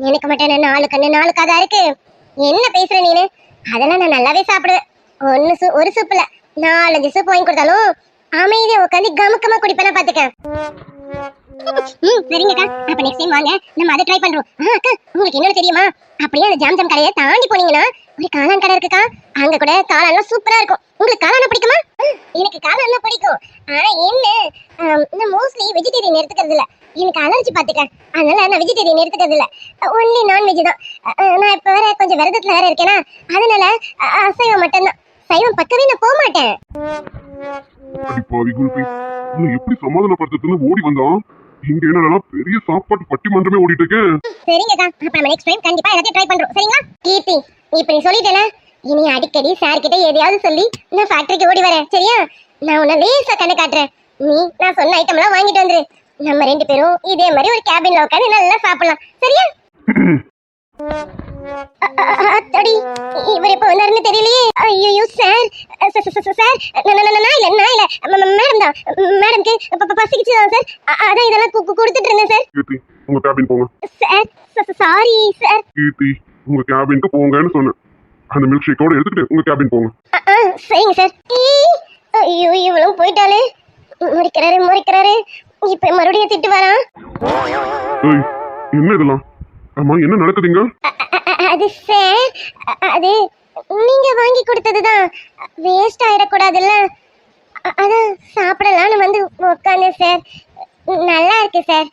Speaker 3: எனக்கு மட்டும் என்ன 4 கண்ணு 4 காதா இருக்கு? என்ன பேசுற நீனு? அதெல்லாம் நான் நல்லாவே சாப்பிடுவேன். ஒரு சூப் இல்ல 4-5 சூப் வாங்கி கொடுத்தாலும் அமைதியா உட்காந்து கமுக்கமா குடிப்பேனா பாத்துக்க. சரிங்கக்கா, அப்ப நெக்ஸ்ட் டைம் வாங்க, நம்ம அதை ட்ரை பண்றோம். அக்கா, உங்களுக்கு என்ன தெரியுமா, அப்படியே அந்த ஜாம் ஜாம் கடையை தாண்டி போனீங்கன்னா ஒரு காளான் கடை இருக்குக்கா. அங்க கூட காளான்லாம் சூப்பரா இருக்கும். உங்களுக்கு காளான் பிடிக்குமா? எனக்கு காளான் பிடிக்கும். ஆனா என்ன, நான் மோஸ்ட்லி வெஜிடேரியன் எடுத்துக்கிறது இல்ல. எனக்கு அலர்ஜி பாத்துக்க, அதனால நான் வெஜிடேரியன் எடுத்துக்கிறது இல்ல. ஒன்லி நான்வெஜ் தான். நான் இப்ப வேற கொஞ்சம் விரதத்துல வேற இருக்கேனா, அதனால அசைவம் மட்டும்தான். சைவம் பக்கவே நான் போக மாட்டேன்.
Speaker 2: அடிப்பாவி குல்பி, உன்னை எப்படி சமாதானப்படுத்துறதுன்னு ஓடி வந்தான். இங்க என்னடா பெரிய சாப்பாட்டு பட்டிமன்றமே ஓடிட்டு இருக்கேன்.
Speaker 3: சரிங்கக்கா, அப்ப நம்ம நெக்ஸ்ட் டைம் கண்டிப்பா எல்லாத்தையும் ட்ரை பண்றோம். சரிங்களா கீர்த்தி, இப்ப நீ சொல்லிட்டேல, இனி அடிக்கடி சார் கிட்ட எதையாவது சொல்லி நான் ஃபேக்டரிக்கு ஓடி வரேன். சரியா? நான் உன்னை லேசா கண்ணு காட்டுறேன். நீ நான் சொன்ன ஐட்டம் எல்லாம் வாங்கிட்டு வந்துரு. நம்ம 2 பேரும் இதே மாதிரி ஒரு கேபின்ல உட்காந்து நல்லா சாப்பிடலாம். சரியா? அடி, இவர் எப்ப வந்தாருன்னு தெரியலையே. ஐயோ சார், சார் நான் இல்ல மேடம் தான். மேடம்க்கு பசிக்குச்சு தான் சார், அதான் இதெல்லாம் கொடுத்துட்டு இருந்தேன் சார்.
Speaker 2: கீர்த்தி, உங்க கேபின் போங்க.
Speaker 3: Sir sorry sir.
Speaker 2: கீர்த்தி, உங்க கேபினுக்கு போங்கன்னு சொன்னேன். அந்த மில்க் ஷேக்கோட எடுத்துக்கிட்டு உங்க கேபின் போங்க.
Speaker 3: சரிங்க சார். ஐயோ இவ்வளவு போயிட்டாலே, முறைக்கிறாரு. இப்ப மறுபடியும் திட்டு வரான்.
Speaker 2: ஏய், என்ன இதெல்லாம்? ஆமா, என்ன நடக்குதுங்க?
Speaker 3: அது சார், அது நீங்க வாங்கி கொடுத்ததுதான், வேஸ்ட் ஆயிடக்கூடாதுல்ல, அதான் சாப்பிடலாம்னு வந்து உட்காந்தேன் சார். நல்லா இருக்கு சார்,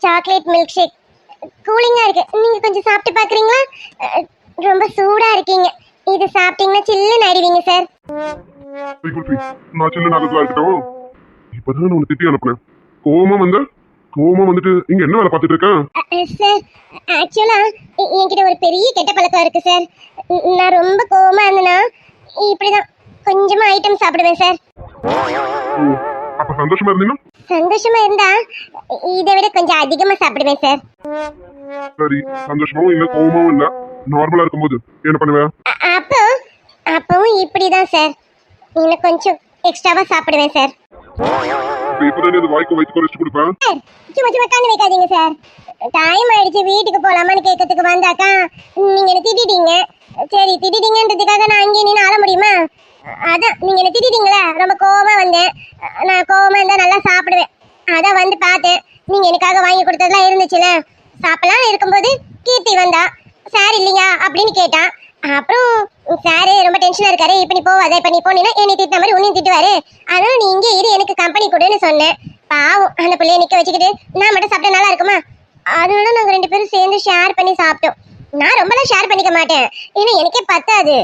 Speaker 3: சாக்லேட் மில்க் ஷேக், கூலிங்கா இருக்கு. நீங்க கொஞ்சம் சாப்பிட்டு பாக்குறீங்களா? ரொம்ப சூடா இருக்கீங்க, இது சாப்பிட்டீங்கன்னா சில்லுன்னு ஆயிடுவீங்க சார்.
Speaker 2: நான் சின்ன நாளத்துல இருக்கட்டும். இப்பதான் உன்னை திட்டி அனுப்புனேன். கோவமா வந்துட்டு இங்க என்ன வேலை பார்த்துட்டு இருக்கேன்?
Speaker 3: சார், ஆக்சுவலா என்கிட்ட ஒரு பெரிய கெட்ட பழக்கம் இருக்கு சார். நான் ரொம்ப கோவமா இருந்தேன்னா இப்படிதான் கொஞ்சமா ஐட்டம் சாப்பிடுவேன் சார்.
Speaker 2: அப்ப சந்தோஷமா இருந்தீங்கன்னா?
Speaker 3: சந்தோஷமா இருந்தா இதை விட கொஞ்சம் அதிகமா சாப்பிடுவேன் சார்.
Speaker 2: சரி, சந்தோஷமாவும் இல்ல கோவமாவும் இல்ல, நார்மலா இருக்கும்போது என்ன பண்ணுவேன்?
Speaker 3: அப்பவும் இப்படிதான் சார், இன்னும் கொஞ்சம் எக்ஸ்ட்ராவா சாப்பிடுவேன் சார்.
Speaker 2: இப்பதானே இது வாய்க்கு வயிற்று குறைச்சு கொடுப்பேன்.
Speaker 3: சும்மா கண்ணு வைக்காதீங்க சார். டைம் ஆயிடுச்சு, வீட்டுக்கு போலாமான்னு கேட்கறதுக்கு வந்தாக்கா நீங்க என்ன திட்டிட்டீங்க. சரி, திட்டிட்டீங்கன்றதுக்காக நான் அங்கேயே நின்று ஆள முடியுமா? அதான் நீங்க என்ன திட்டிட்டீங்களா, ரொம்ப கோவமா வந்தேன். நான் கோவமா இருந்தா நல்லா சாப்பிடுவேன், அதான் வந்து பார்த்தேன். நீங்க எனக்காக வாங்கி கொடுத்ததெல்லாம் இருந்துச்சுல, சாப்பிடலாம் இருக்கும்போது கீர்த்தி வந்தா, சார் இல்லையா அப்படின்னு கேட்டான். அப்புறம் சாரு ரொம்ப டென்ஷனா இருக்காரு, இப்ப நீ போவாத, இப்ப நீ போனீங்கன்னா என்னை திட்ட மாதிரி உன்னையும் திட்டுவாரு, அதனால நீ இங்கே இரு, எனக்கு கம்பெனி கொடுன்னு சொன்னேன். பாவம், அந்த பிள்ளைய நிக்க வச்சுக்கிட்டு நான் மட்டும் சாப்பிட்டா நல்லா இருக்குமா? அதனால நாங்க 2 பேரும் சேர்ந்து ஷேர் பண்ணி சாப்பிட்டோம். நான் ரொம்பலாம் ஷேர் பண்ணிக்க மாட்டேன், ஏன்னா எனக்கே பத்தாது.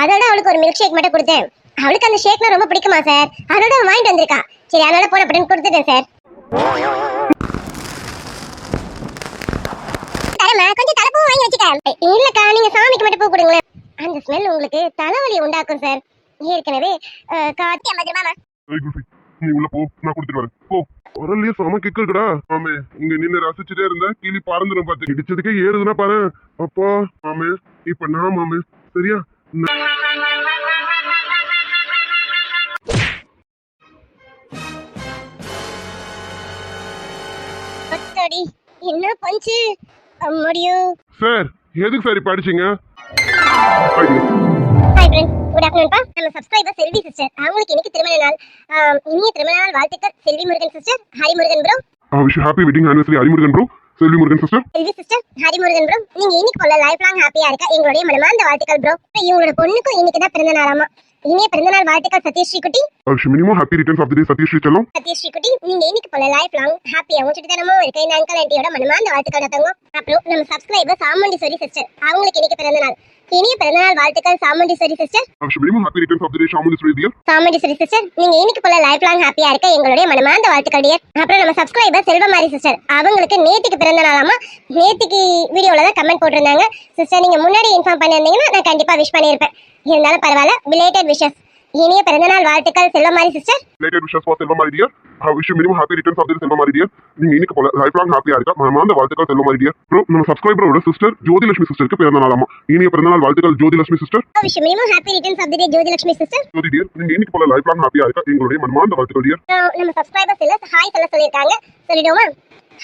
Speaker 3: அதோட அவளுக்கு ஒரு மில்க் ஷேக் மட்டும் கொடுத்தேன். அவளுக்கு அந்த ஷேக்னா ரொம்ப பிடிக்குமா சார், அதோட வாங்கிட்டு வந்திருக்கா. சரி, அதோட போன அப்படின்னு கொடுத்துட்டேன் சார். கொஞ்சம் தலைப்பூ வாங்கி வச்சுக்க. இல்லக்கா, நீங்க சாமிக்கு மட்டும் பூ கொடுங்களேன், அந்த ஸ்மெல் உங்களுக்கு தலைவலி உண்டாக்கும் சார். ஏற்கனவே காத்தி 50 ரூபாமா.
Speaker 2: நீ உள்ள போ, நான் கொடுத்துட்டு வரேன். போ. வரலையே சம கேக்குறா. ஆமே, இங்க நின்று ரசிச்சுட்டே இருந்த கிளி பறந்துடும். பார்த்து இடிச்சதுக்கே ஏறுதுன்னா பாரு. அப்பா மாமே, இப்ப நான் மாமே. சரியா?
Speaker 3: என்ன பஞ்சு முடியும்
Speaker 2: சார்? எதுக்கு சார் இப்ப அடிச்சீங்க?
Speaker 3: ஹாய் ஃப்ரெண்ட்ஸ், குட் ஆஃப்டர்நூன் பா. நம்ம சப்ஸ்கிரைபர் செல்வி சிஸ்டர், அவங்களுக்கு இன்னைக்கு திருமண நாள். இனிய திருமண நாள் வாழ்த்துக்கள் Selvi Murugan sister, Hari Murugan bro.
Speaker 2: Wish happy wedding anniversary Hari Murugan bro, Selvi Murugan sister.
Speaker 3: Selvi sister, Hari Murugan bro, நீங்க இன்னைக்கு போல லைஃப் லாங் ஹாப்பியா இருக்க எங்களுடைய மனமார்ந்த வாழ்த்துக்கள் ப்ரோ. இவங்களோட பொண்ணுக்கும் இன்னைக்கு தான் பிறந்த நாளாமா. இனிய பிறந்தநாள் வாழ்த்துக்கள் சத்யஸ்ரீ குட்டி.
Speaker 2: Many many happy returns of the day Sathyasri செல்லம்.
Speaker 3: சத்யஸ்ரீ குட்டி, நீங்க இன்னைக்கு போல லைஃப் லாங் ஹாப்பியாவும் சுட்டித்தனமும் இருக்க இந்த அங்கிள் ஆண்டியோட மனமார்ந்த வாழ்த்துக்கள் தங்க. அப்புறம் நம்ம சப்ஸ்கிரைபர் சாமுண்டீஸ்வரி சிஸ்டர், அவங்களுக்கு இன்னைக்கு பிறந்த நாள். இனிய பிறந்தநாள் வாழ்த்துக்கள் Chamundeeswari sister.
Speaker 2: Minimum happy returns of the day Chamundeeswari dear.
Speaker 3: Chamundeeswari sister, நீங்க இன்னைக்கு போல லைஃப் லாங் ஹாப்பியா இருக்க எங்களுடைய மனமார்ந்த வாழ்த்துக்கள் டியர். அப்புறம் நம்ம சப்ஸ்கிரைபர் செல்வமாரி சிஸ்டர், அவங்களுக்கு நேத்துக்கு பிறந்த நாளாமா. நேத்துக்கு வீடியோல தான் கமெண்ட் போட்டிருந்தாங்க. சிஸ்டர், நீங்க முன்னாடி இன்ஃபார்ம் பண்ணியிருந்தீங்கன்னா நான் கண்டிப்பா விஷ் பண்ணியிருப்பேன். இருந்தாலும் பரவாயில்ல, பிலேட்டட் விஷஸ். இனிய பிறந்தநாள் வாழ்த்துக்கள் Selvamari sister.
Speaker 2: Belated wishes for Selvamari dear. Wish minimum happy returns of the day Selvamari dear. நீங்க இன்னைக்கு போல லைஃப் லாங் ஹாப்பியா இருக்க மனமார்ந்த வாழ்த்துக்கள் செல்வமாரி டியர். ப்ரோ, நம்ம சப்ஸ்கிரைபரோட சிஸ்டர் ஜோதிலட்சுமி சிஸ்டருக்கு பிறந்த நாளாமா. இனிய பிறந்தநாள் வாழ்த்துக்கள் Jothilakshmi sister.
Speaker 3: Wish minimum happy returns of the day Jothilakshmi sister.
Speaker 2: Jothi dear, நீங்க இன்னைக்கு போல லைஃப் லாங் ஹாப்பியா இருக்க எங்களுடைய மனமார்ந்த வாழ்த்துக்கள் டியர்.
Speaker 3: நம்ம சப்ஸ்கிரைபர்ஸ் எல்லாம் ஹாய் சொல்லிருக்காங்க, சொல்லிடுவோமா?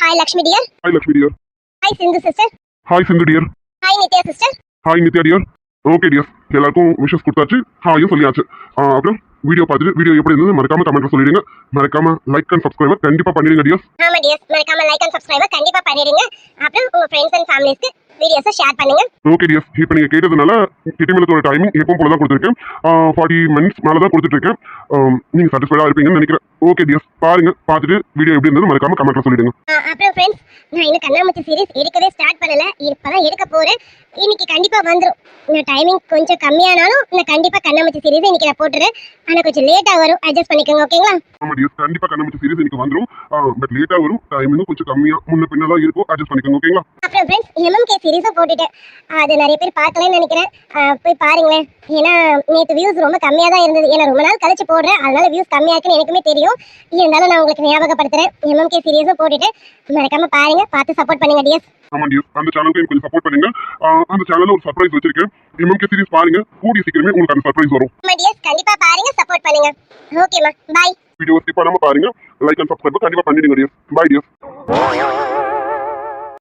Speaker 3: Hi Lakshmi dear.
Speaker 2: Hi Lakshmi dear.
Speaker 3: Hi Sindhu sister.
Speaker 2: Hi Sindhu dear.
Speaker 3: Hi Nithya sister.
Speaker 2: Hi Nithya dear. Okay dear, எல்லாருக்கும் விஷஸ் கொடுத்தாச்சு, ஹாயும் சொல்லியாச்சு. அப்புறம் வீடியோ பார்த்துட்டு வீடியோ எப்படி இருந்தது மறக்காம கமெண்ட்ல சொல்லிடுங்க. மறக்காம லைக் அண்ட் சப்ஸ்கிரைப் கண்டிப்பா பண்ணிடுங்க டியர்ஸ்.
Speaker 3: ஆமா டியர்ஸ், மறக்காம லைக் அண்ட் சப்ஸ்கிரைப் கண்டிப்பா பண்ணிடுங்க. அப்புறம் உங்க ஃப்ரெண்ட்ஸ் அண்ட் ஃபேமிலிஸ்க்கு வீடியோஸை ஷேர் பண்ணுங்க.
Speaker 2: ஓகே டியர்ஸ், இப்போ நீங்க கேட்டதுனால கிட்டிமேலத்தோட டைமிங் எப்பவும் போல தான் கொடுத்துருக்கேன். 40 மினிட்ஸ் மேலே தான் கொடுத்துட்டு இருக்கேன். நீங்க சாட்டிஸ்ஃபைடா இருப்பீங்கன்னு நினைக்கிறேன். ஓகே டியர்ஸ், பாருங்க, பார்த்துட்டு வீடியோ எப்படி இருந்தது மறக்காம கமெண்ட்ல சொல்லிடுங்க.
Speaker 3: அப்புறம் ஃப்ரெண்ட்ஸ், நான் இன்னும் கண்ணாமூச்சி சீரிஸ் எடுக்கவே ஸ்டார்ட் பண்ணல. இப்பதான் எடுக்க போறேன். இன்னைக்கு கண்டிப்பா வந்துரும். இந்த டைமிங் கொஞ்சம் கம்மியானாலும் நான் கண்டிப்பா கண்ணாமூச்சி சீரிஸ் இன்னைக்கு நான் போட்டுறேன். ஆனா கொஞ்சம் லேட்டா வரும், அட்ஜஸ்ட் பண்ணிக்கோங்க. ஓகேங்களா?
Speaker 2: ஆமா டியர்ஸ், கண்டிப்பா கண்ணாமூச்சி சீரிஸ் இன்னைக்கு வந்துரும். பட் லேட்டா வரும். டைமிங்கும் கொஞ்சம் கம்மியா முன்ன பின்ன தான் இருக்கும். அட்ஜஸ்ட் பண்ணிக்கோங்க. ஓகேங்களா?
Speaker 3: அப்புறம் ஃப்ரெண்ட்ஸ், MMK சீரிஸும் போட்டுட்டேன். அது நிறைய பேர் பார்க்கலன்னு நினைக்கிறேன். போய் பாருங்களேன். ஏன்னா நேற்று வியூஸ் ரொம்ப கம்மியா தான் இருந்தது. ஏன்னா ரொம்ப நாள் கழிச்சு போடுறேன், அதனால வியூஸ் கம்மியா இருக்குன்னு எனக்குமே தெரியும். இருந்தாலும் நான் உங்களுக்கு ஞாபகப்படுத்துறேன். MMK சீரிஸும் போட்டுட்டு மறக்காம பாருங்க, பார்த்து சப்போர்ட் பண்ணுங்க டியர்ஸ்.
Speaker 2: ஆமா டியர்ஸ், அந்த சேனலுக்கு கொஞ்சம் சப்போர்ட் பண்ணுங்க. அந்த சேனல்ல ஒரு சர்ப்ரைஸ் வச்சிருக்கேன். MMK சீரிஸ் பாருங்க, கூடிய சீக்கிரமே உங்களுக்கு அந்த சர்ப்ரைஸ் வரும்.
Speaker 3: ஆமா டியர்ஸ், கண்டிப்பா பாருங்க, சப்போர்ட் பண்ணுங்க. ஓகேமா, பை.
Speaker 2: வீடியோ ஸ்கிப் பண்ணாம பாருங்க. லைக் அண்ட் சப்ஸ்கிரைப் கண்டிப்பா பண்ணிடுங்க டியர்ஸ். By tears.